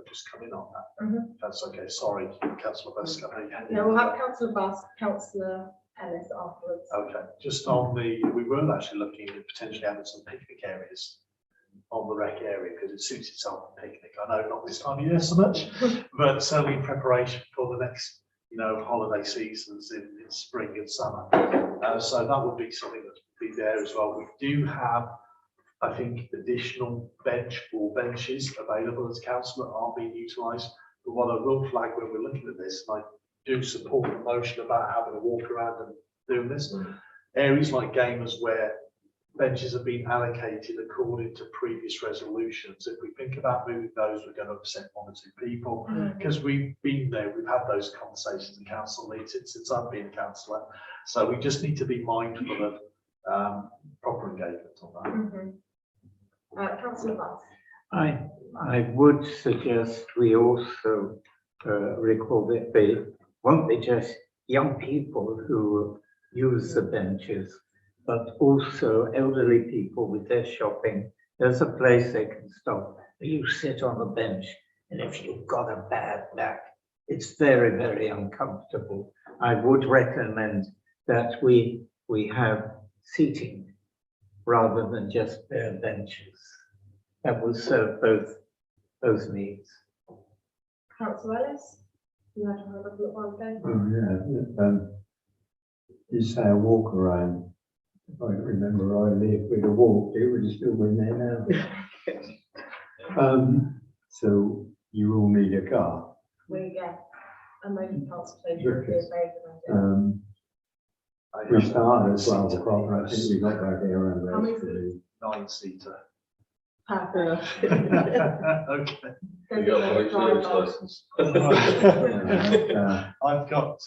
Just come in on that. That's okay. Sorry, Councillor Bass. No, we'll have Councillor Bass, Councillor Ellis afterwards. Okay, just on we were actually looking at potentially having some picnic areas on the Rec area because it suits itself for picnic. I know not this time of year so much, but certainly in preparation for the next, you know, holiday seasons in spring and summer. So that would be something that would be there as well. We do have, I think, additional benches available as council that aren't being utilised. But what I will flag when we're looking at this, and I do support the motion about having a walk around and doing this, areas like Gamers where benches have been allocated according to previous resolutions. If we think about moving those, we're going to upset one or two people, because we've been there, we've had those conversations in council meetings since I've been councillor. So we just need to be mindful of proper engagement on that. Councillor Butt. I would suggest we also recall that they won't be just young people who use the benches, but also elderly people with their shopping. There's a place they can stop. You sit on a bench, and if you've got a bad back, it's very, very uncomfortable. I would recommend that we have seating rather than just bare benches. That will serve both those needs. Councillor Ellis. You had to have a look at one thing. Oh, yeah, you say a walk around. If I remember rightly, if we'd have walked, it would have still been there now. So you all need a car. A motor transportation would be a very good idea. We started at 12 o'clock, I think we got back here around How many about 9-seater. Perfect. Okay. You got a police service license. I've got,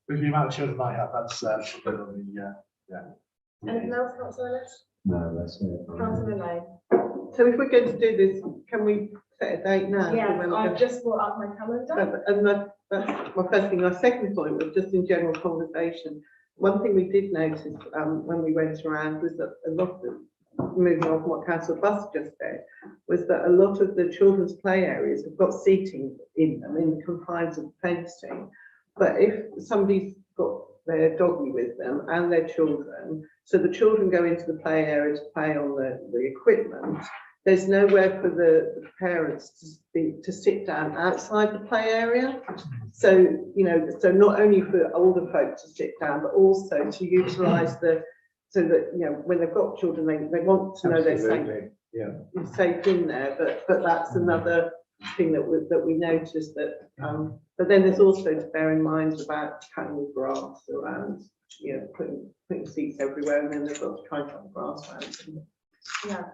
with the amount of children I have, that's something on the, Anything else, Councillor Ellis? No, that's it. Councillor Lane. So if we're going to do this, can we set a date now? for Yeah, when we're I've going- just brought up my calendar. And that's my first thing. My second point was just in general conversation. One thing we did notice when we went around was that a lot of, moving on from what Councillor Buss just said, was that a lot of the children's play areas have got seating in them in the confines of fencing. But if somebody's got their doggy with them and their children, so the children go into the play area to play on the equipment, there's nowhere for the parents to sit down outside the play area. So, you know, so not only for older folk to sit down, but also to utilise so that, you know, when they've got children, they want to know they're safe, Absolutely, yeah. safe in there. But that's another thing that we noticed that. But then there's also to bear in mind about cutting the grass around, you know, putting seats everywhere, and then they've got to try and cut the grass around. Yeah.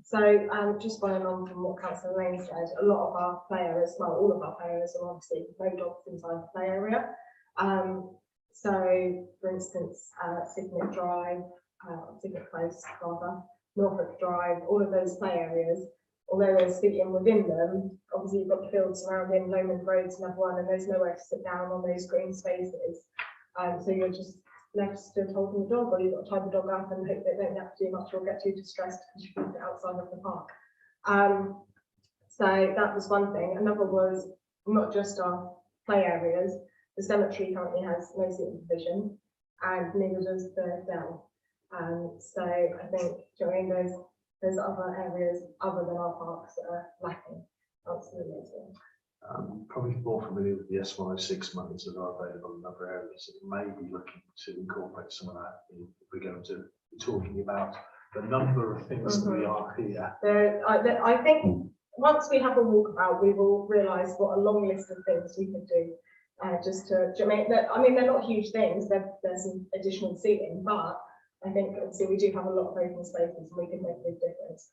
So just following on from what Councillor Lane said, a lot of our play areas, well, all of our play areas are obviously no dogs inside the play area. So, for instance, Signet Drive, Signet Close, rather, Norfolk Drive, all of those play areas, although there's seating within them, obviously you've got the fields surrounding Lomond Roads, another one, and there's nowhere to sit down on those green spaces. So you're just left stood holding the dog, or you've got to tie the dog up and hope they don't have to do much or get too distressed because you keep it outside of the park. So that was one thing. Another was not just our play areas. The cemetery currently has no seating provision, and neither does the dell. So I think during there's other areas other than our parks that are lacking. Absolutely. Probably more familiar with the S106 monies that are available in other areas. It may be looking to incorporate some of that if we're going to be talking about the number of things that we are here. I think once we have a walkabout, we will realise what a long list of things we could do. I mean, they're not huge things. There's some additional seating, but I think obviously we do have a lot of open spaces and we can make a big difference.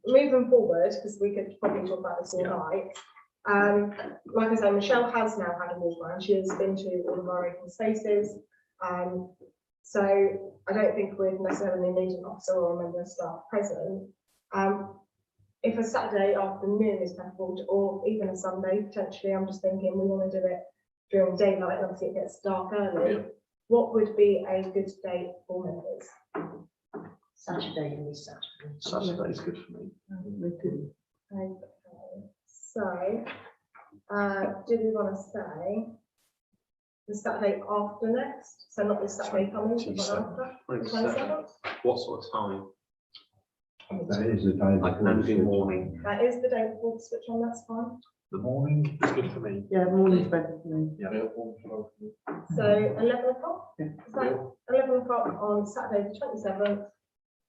Moving forward, because we could probably talk about this all night. Like I said, Michelle has now had a walk around. She has been to all of our open spaces. So I don't think we'd necessarily need an officer or a member of staff present. If a Saturday afternoon is preferable, or even a Sunday potentially, I'm just thinking we want to do it during daylight, and obviously it gets dark early. Yeah. What would be a good date for members? Saturday and Saturday. Saturday is good for me. Okay. So, did we want to say the Saturday after next? So not this Saturday coming, but the one after? 27th? What sort of time? That is the day. Like an early morning. That is the day before the switch on, that's fine. The morning is good for me. Yeah, morning's better for me. So 11 o'clock? Yeah. Is that 11 o'clock on Saturday the 27th?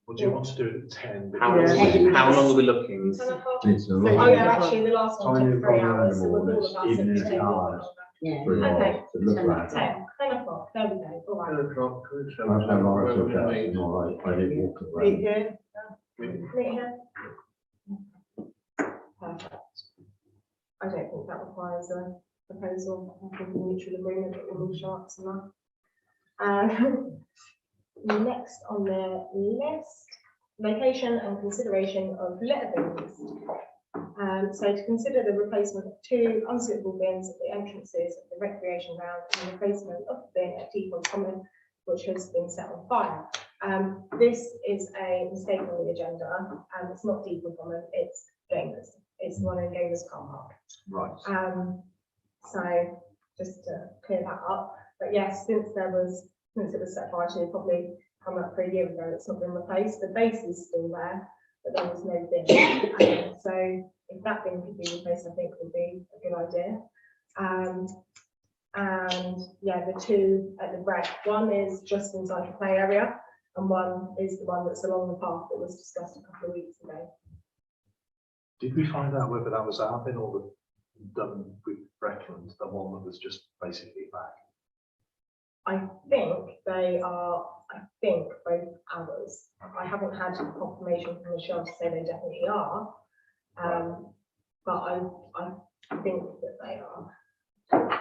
Or do you want to do it at 10? How Yeah. long are we looking? 10 o'clock? It's a Oh lot. yeah, actually the last one Tiny took 3 program hours, so with all awards, of us even it in would take cars. Yeah. For Okay. to look at. 10. 10 o'clock, there we go, all right. 10 o'clock, could we show I them like where to we're go gonna meet? tomorrow, I did walk Meet around. here. Meet here. Perfect. I don't think that requires a proposal, I think a mutual agreement that we'll all show up to that. Next on the list, location and consideration of litter bins. So to consider the replacement of 2 unsuitable bins at the entrances of the recreation ground and the replacement of the bin at Depot Common, which has been set on fire. This is a mistake on the agenda, and it's not Depot Common, it's Gamers. It's the one in Gamers car park. Right. So just to clear that up, but yes, since it was set fire, to probably come up for a year ago, it's not been replaced. The base is still there, but there was no bin. So if that bin could be replaced, I think would be a good idea. And yeah, the 2 at the rec, one is just inside the play area, and one is the one that's along the path that was discussed a couple of weeks ago. Did we find out whether that was our bin or the done with Breckland, the one that was just basically back? I think they are, both ours. I haven't had confirmation from Michelle to say they definitely are. But I think that they are.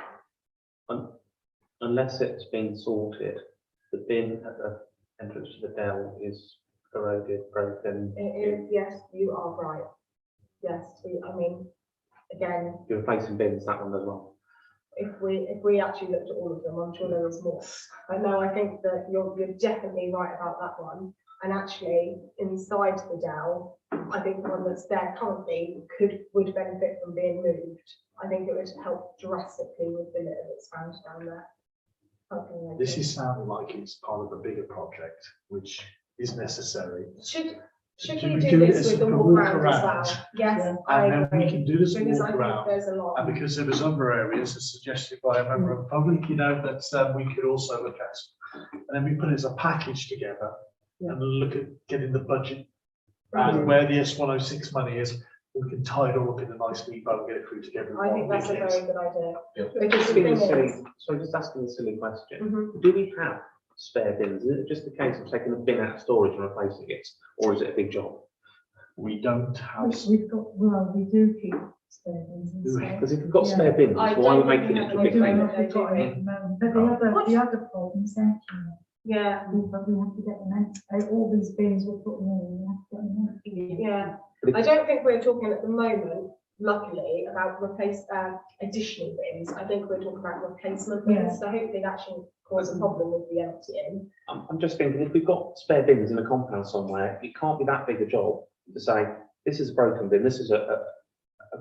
Unless it's been sorted, the bin at the entrance to the dell is corroded, broken. It is, yes, you are right. Yes, I mean, again, You're replacing bins, that one as well. if we actually looked at all of them, I'm sure there was more. But no, I think that you're definitely right about that one. And actually, inside the dell, I think the one that's there currently would benefit from being moved. I think it would help drastically with the litter that's found down there. Something like This is sounding like it's part of a bigger project, which is necessary. Should Should we we do do this this with the as a walk walk around as around? well? Yes, I And then we agree. can do this Because I walk think around. there's a lot. And because there was other areas as suggested by a member of the public, you know, that we could also look at. And then we put it as a package together and look at getting the budget. And where the S106 money is, we can tie it all up in a nice neat bow and get it through together. I think that's a very good idea. Yeah. Because the Asking thing a silly, is, sorry, just asking a silly question. Mhm. Do we have spare bins? Is it just a case of taking a bin out of storage and replacing it? Or is it a big job? We don't have. We've got, well, we do keep spare bins and stuff. Because if we've got Yeah. spare bins, I why are we don't think making we it have a I big don't thing? know if we've got any at the moment, but the other problem is emptying it. yeah, We probably have to get them empty. All these bins we're putting in, we have to get them empty. yeah. I don't think we're talking at the moment, luckily, about additional bins. I think we're talking about replacement bins. Yeah. So hopefully that shouldn't cause a problem with the emptying. I'm just thinking, if we've got spare bins in a compound somewhere, it can't be that big a job to say, this is a broken bin, this is a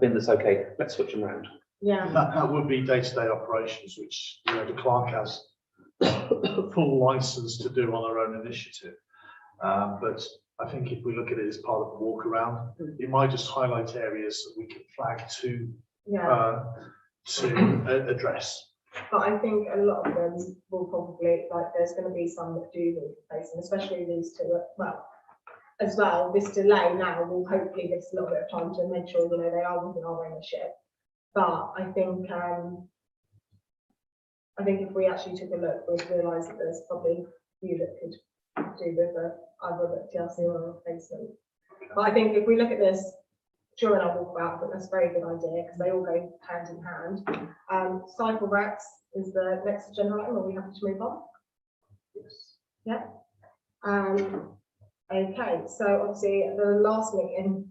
bin that's okay, let's switch them around. Yeah, That would be day-to-day operations, which, you know, the clerk has full license to do on her own initiative. But I think if we look at it as part of the walk around, it might just highlight areas that we can flag yeah. to address. But I think a lot of them will probably, like, there's going to be some that do need replacing, especially these two. Well, as well, this delay now will hopefully give us a little bit of time to make sure, you know, they are within our ownership. But I think if we actually took a look, we'd realise that there's probably a few that could do with either the TLC or a replacement. But I think if we look at this during our walkabout, I think that's a very good idea because they all go hand in hand. Cycle racks is the next agenda item. Are we happy to move on? Yes. Yeah. Okay, so obviously at the last meeting,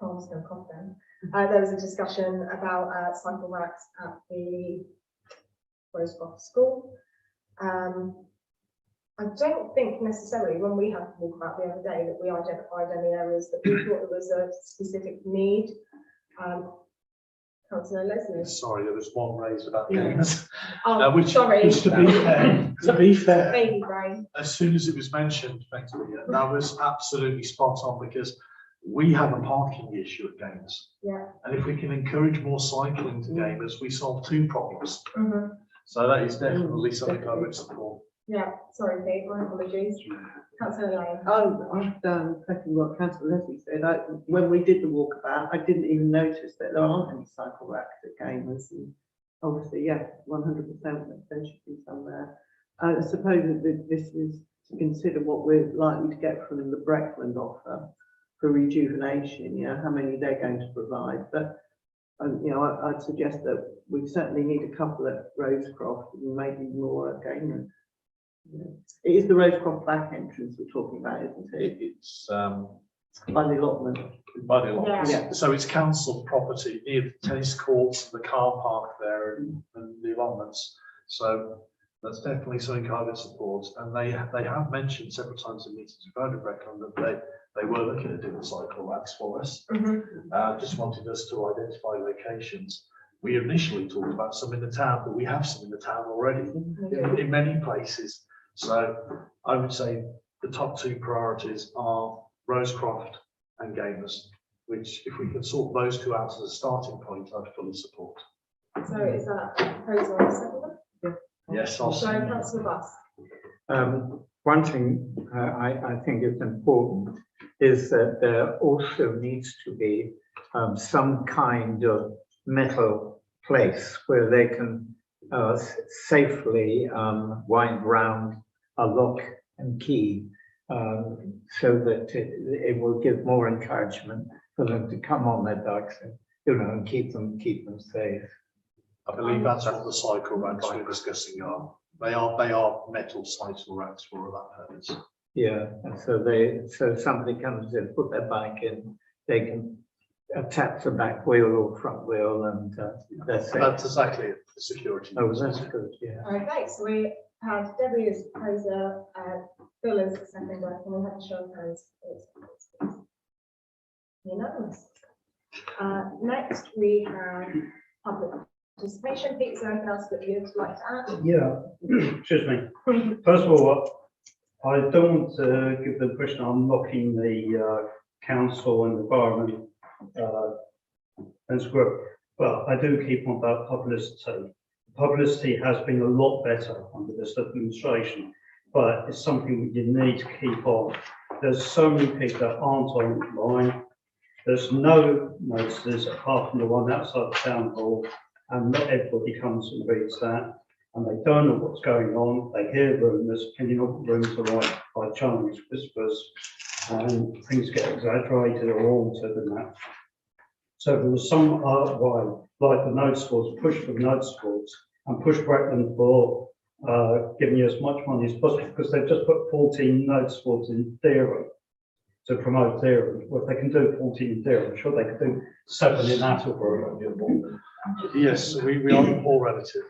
I'm just going to cough then. There was a discussion about cycle racks at the Rosecroft School. I don't think necessarily when we had the walkabout the other day that we identified any areas that we thought there was a specific need. Councillor Leslie. Sorry, there was one raised about games. Oh, Which sorry. to be fair, Baby brain. as soon as it was mentioned, thanks, Leah, that was absolutely spot on because we have a parking issue at games. Yeah. And if we can encourage more cycling to gamers, we solve 2 problems. Mhm. So that is definitely something I would support. Yeah, sorry, Pete, my apologies. Councillor Lane. Oh, I'm second what Councillor Leslie said. When we did the walkabout, I didn't even notice that there aren't any cycle racks at Gamers. And obviously, yeah, 100%, there should be some there. I suppose that this is to consider what we're likely to get from the Breckland offer for rejuvenation, you know, how many they're going to provide. But, you know, I'd suggest that we certainly need a couple at Rosecroft and maybe more at Gaynor. Yeah. It is the Rosecroft back entrance we're talking about, isn't it? It's By the allotment. by the allotment. Yeah. So it's council property near the tennis courts, the car park there and the allotments. So that's definitely something I would support. And they have mentioned several times in meetings with Road Breckland that they were looking at doing cycle racks for us. Just wanted us to identify locations. We initially talked about some in the town, but we have some in the town already in many places. So I would say the top two priorities are Rosecroft and Gamers, which if we can sort those two out as a starting point, I'd fully support. So is that a proposal on the second? Yes, I'll So second. councillor Buss. One thing I think is important is that there also needs to be some kind of metal place where they can safely wind round a lock and key, so that it will give more encouragement for them to come on their bikes and, you know, and keep them safe. I believe that's what the cycle racks we're discussing are. They are metal cycle racks for that purpose. Yeah, and so somebody comes in, put their bike in, they can attach the back wheel or front wheel, and they're safe. That's exactly it, the security. Oh, that's good, yeah. Okay, so we had Debbie as proposer, Bill as seconder, and we had a show of hands. It's unanimous. Next, we have public participation. Pete, is there anything else that you'd like to add? Yeah, excuse me. First of all, I don't want to give the impression I'm knocking the council and environment as group, but I do keep on about publicity. Publicity has been a lot better under this administration, but it's something you need to keep on. There's so many people that aren't online. There's no notices apart from the one outside the town hall, and not everybody comes and reads that, and they don't know what's going on. They hear rumours, and you know what rumours are like by Chinese whispers, and things get exaggerated or altered and that. So there was some way, like the notice boards, push for the notice boards and push Breckland for giving you as much money as possible, because they've just put 14 notice boards in theory to promote theory. Well, if they can do 14 in theory, I'm sure they could do 7 in Attleborough. Yes, we are all relative.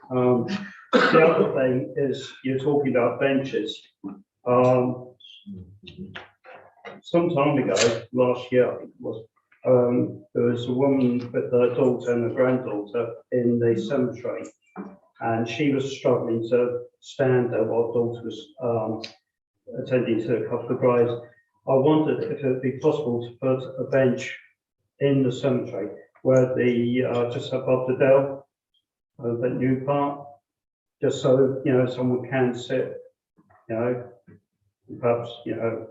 The other thing is you're talking about benches. Some time ago, last year, I think it was, there was a woman with her daughter and her granddaughter in the cemetery, and she was struggling to stand there while her daughter was attending to a couple of graves. I wondered if it would be possible to put a bench in the cemetery where the just above the dell, the new part, just so you know someone can sit, you know, perhaps you know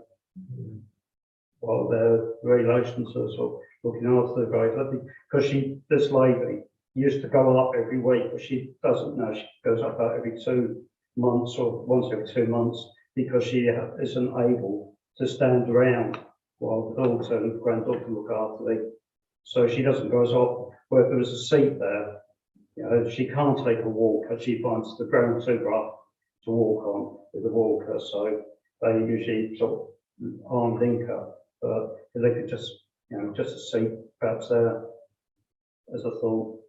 while their relations are sort of looking after the grave. I think because this lady used to go up every week, but she doesn't know. She goes up about every 2 months or once every 2 months because she isn't able to stand around while the daughter and granddaughter look after them. So she doesn't go as often. Where if there was a seat there, you know, she can't take a walk as she finds the ground too rough to walk on with a walker. So they usually sort of arm link her. But if they could just, you know, just a seat perhaps there as a thought.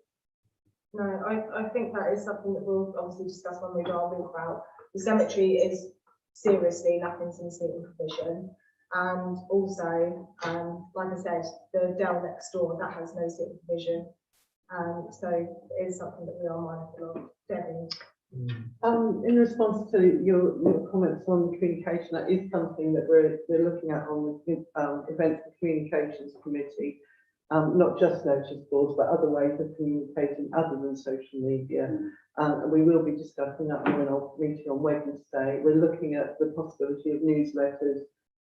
No, I think that is something that we'll obviously discuss when we do our walk about. The cemetery is seriously lacking some seating provision. And also, like I said, the dell next door, that has no seating provision. So it is something that we are mindful of. Debbie. In response to your comments on communication, that is something that we're looking at on the Events and Communications Committee. Not just notice boards, but other ways of communicating other than social media. And we will be discussing that more in our meeting on Wednesday. We're looking at the possibility of newsletters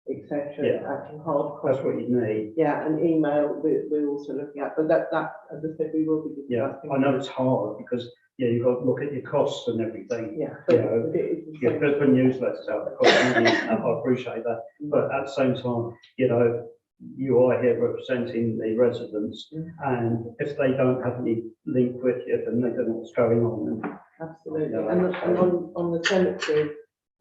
etc. Yeah. Actual hard That's copy. what you need. Yeah, and email, we're also looking at, but that, as I said, we will be Yeah, discussing. I know it's hard because, yeah, you've got to look at your costs and everything. Yeah. You know, but it is the You same. put newsletters out, the cost of money, and I appreciate that. But at the same time, you know, you are here representing the residents, and if they don't have any link with you, then they don't know what's going on. Absolutely, Yeah. and on the cemetery,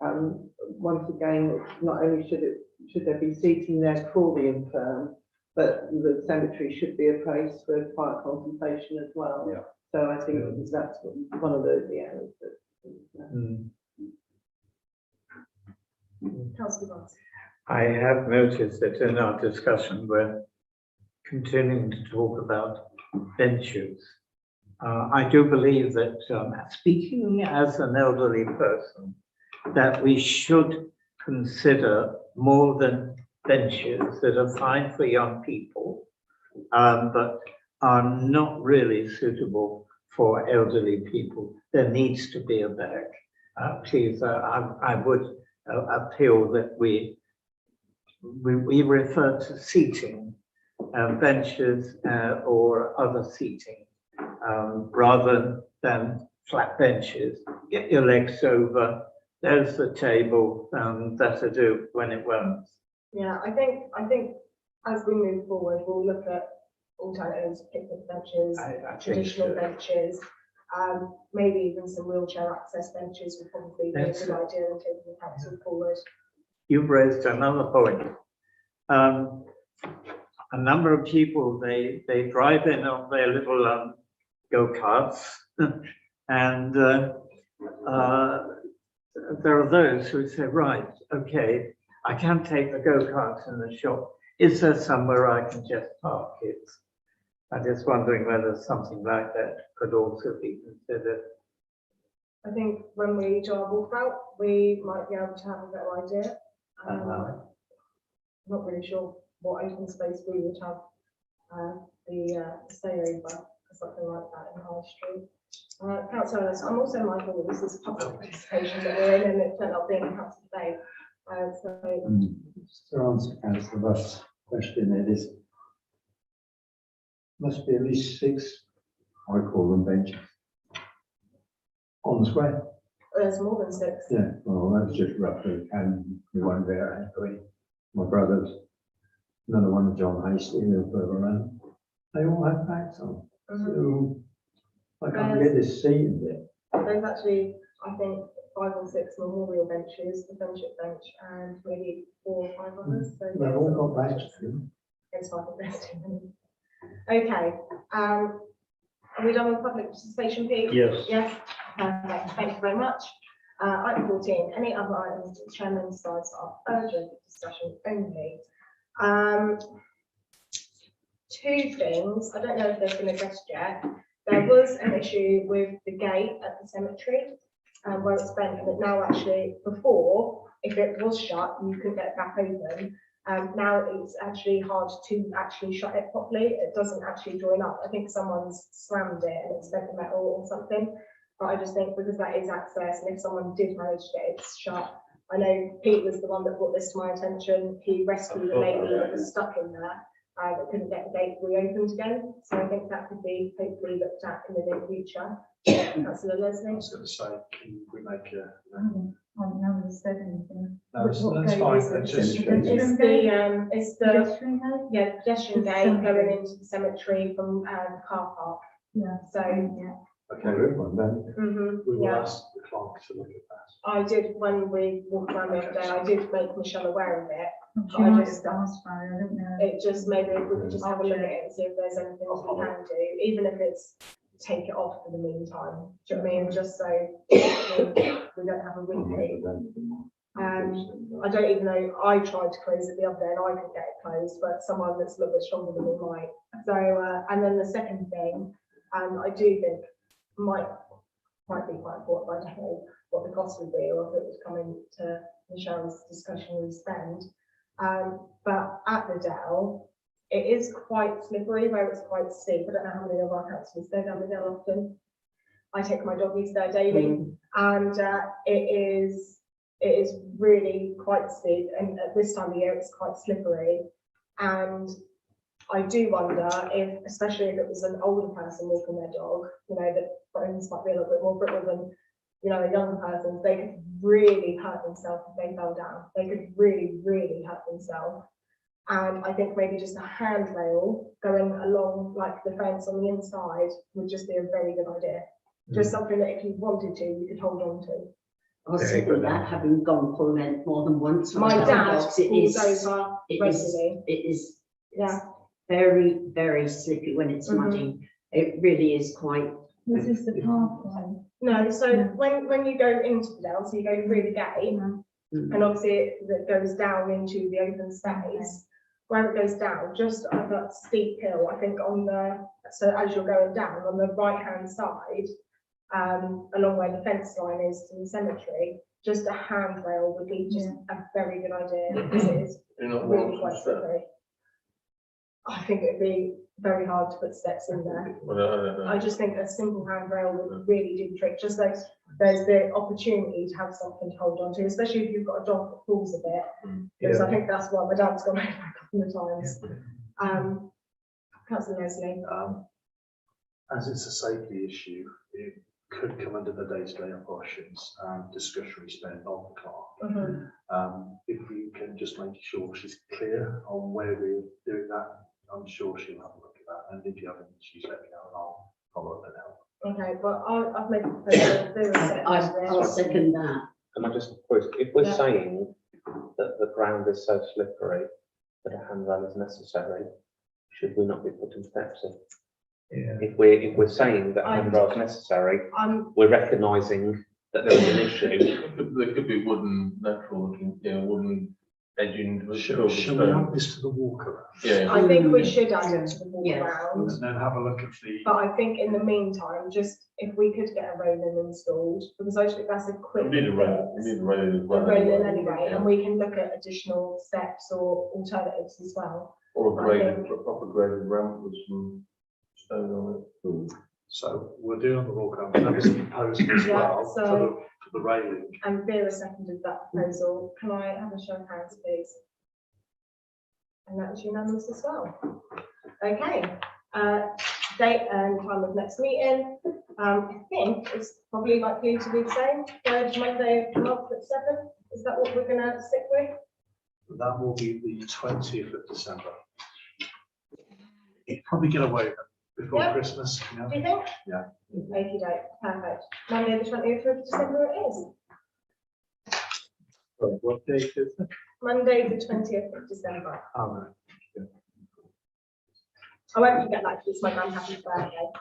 once again, not only should there be seating there for the infirm, but the cemetery should be a place for quiet contemplation as well. Yeah. So I think that's one of the areas that. Councillor Barnes. I have noticed that in our discussion, we're continuing to talk about benches. I do believe that, speaking as an elderly person, that we should consider more than benches that are fine for young people, but are not really suitable for elderly people. There needs to be a bag. Please, I would appeal that we refer to seating, benches or other seating, rather than flat benches. Get your legs over, there's the table, that'll do when it won't. Yeah, I think as we move forward, we'll look at alternatives, picnic benches, traditional benches, maybe even some wheelchair access benches would probably be a good idea in taking the council forward. You've raised another point. A number of people, they drive in on their little go-karts and there are those who say, right, okay, I can't take the go-kart in the shop. Is there somewhere I can just park it? I'm just wondering whether something like that could also be considered. I think when we do our walkabout, we might be able to have a better idea. Not really sure what open space we would have the stay over or something like that in High Street. Councillor, I'm also mindful that this is public participation that we're in and it turned out being a council debate. To answer Councillor Rush's question, it is, must be at least 6, I call them benches, on the square. There's more than 6. Yeah, well, that's just roughly, and we won't be out anyway. My brothers, another one of John Hasty, who further around, they all have backs on. So I can't get this seating bit. There's actually, I think, 5 or 6 memorial benches, the friendship bench, and maybe 4 or 5 others. So They've all got backs to them. it's like investing. Okay, are we done with public participation, Pete? Yes. Yes, perfect, thank you very much. Item 14, any other items that the chairman decides are urgent discussion only? 2 things, I don't know if they've been addressed yet. There was an issue with the gate at the cemetery, where it's bent, and it now actually, before, if it was shut, you could get it back open. Now it's actually hard to actually shut it properly. It doesn't actually join up. I think someone's slammed it and it's bent the metal or something. But I just think because that is access, and if someone did manage to get it shut, I know Pete was the one that brought this to my attention. He rescued a lady that was stuck in there, that couldn't get the gate reopened again. So I think that could be hopefully looked at in the near future. Councillor Leslie. I was going to say, can we make a? I haven't said anything. No, that's What that's gate fine. is it? It's just- It's the Pedestrian gate? yeah, pedestrian The gate cemetery. going into the cemetery from the car park. Yeah. So, Yeah. Okay, everyone, then. We will yeah, ask the clerk to look at that. I did, when we walked around the other day, I did make Michelle aware of it. She I might just- have asked for it, I don't know. It just maybe if we could just have a look at it and see if there's anything else we can do, even if it's take it off for the meantime. Do you know what I mean? Just so we don't have a repeat. I don't even know, I tried to close it the other day and I couldn't get it closed, but someone that's a little bit stronger than me might. So, and then the second thing, I do think might be quite important, but I don't know what the cost would be or if it would come into Michelle's discussion we spend. But at the Dell, it is quite slippery where it's quite steep. I don't know how many of our councillors go down the Dell often. I take my doggies there daily, and it is it is really quite steep, and at this time of year, it's quite slippery. And I do wonder if, especially if it was an older person walking their dog, you know, that bones might be a little bit more brittle than, you know, a young person, they could really hurt themselves if they fell down. They could really, really hurt themselves. And I think maybe just a handrail going along like the fence on the inside would just be a very good idea. Just something that if you wanted to, you could hold on to. I was thinking that, having gone full length more than once. My dad dogs, it falls is, over it regularly. is Yeah. very, very slippery when it's muddy. It really is quite. This is the pathway. No, so Yeah. when you go into the dell, so you go through the gate, and obviously it goes down into the open space. Where it goes down, just on that steep hill, I think on the, so as you're going down on the right hand side, along where the fence line is to the cemetery, just a handrail would be just a very good idea, because it is You're not really welcome quite to slippery. I think it'd be very hard to put steps in there. Well, I don't know. I just think a simple handrail would really do the trick, just like there's the opportunity to have something to hold on to, especially if you've got a dog that falls a bit, because I think that's why my dad's gone over a couple of times. Councillor Leslie. As it's a safety issue, it could come under the day-to-day operations and discretionary spend of the clerk. If we can just make sure she's clear on where we're doing that, I'm sure she'll have a look at that. And if you have any issues, let me know and I'll follow up and help. Okay, well, I've made a proposal. I'll second that. Can I just, if we're Yeah. saying that the ground is so slippery that a handrail is necessary, should we not be putting steps in? Yeah. If we're saying that a handrail is necessary, we're recognising that there is an issue. There could be wooden, natural looking, wooden edging. Shall we add this to the walk around? Yeah. I think we should add it to the walk Yes. around. And then have a look at the. But I think in the meantime, just if we could get a railing installed, because I think that's a quick. We need a rail, we need a rail as A well. railing anyway, and we can look at additional steps or alternatives as well. Or a graded, a proper graded ramp with some stone on it. So we'll do on the walk around, there is a proposal as Yeah, well so- for the railing. And Vera seconded that proposal. Can I have a show of hands, please? And that was unanimous as well. Okay, date and time of next meeting. I think it's probably likely to be the same, third Monday of the month at 7. Is that what we're gonna stick with? That will be the 20th of December. You'd probably get away with it before Yeah. Christmas, you know? Do you think? Yeah. Okay, perfect. Monday, the 20th of December it is. Sorry, what date is it? Monday, the 20th of December. Oh, right. I won't forget that, 'cause it's my grandpa's birthday.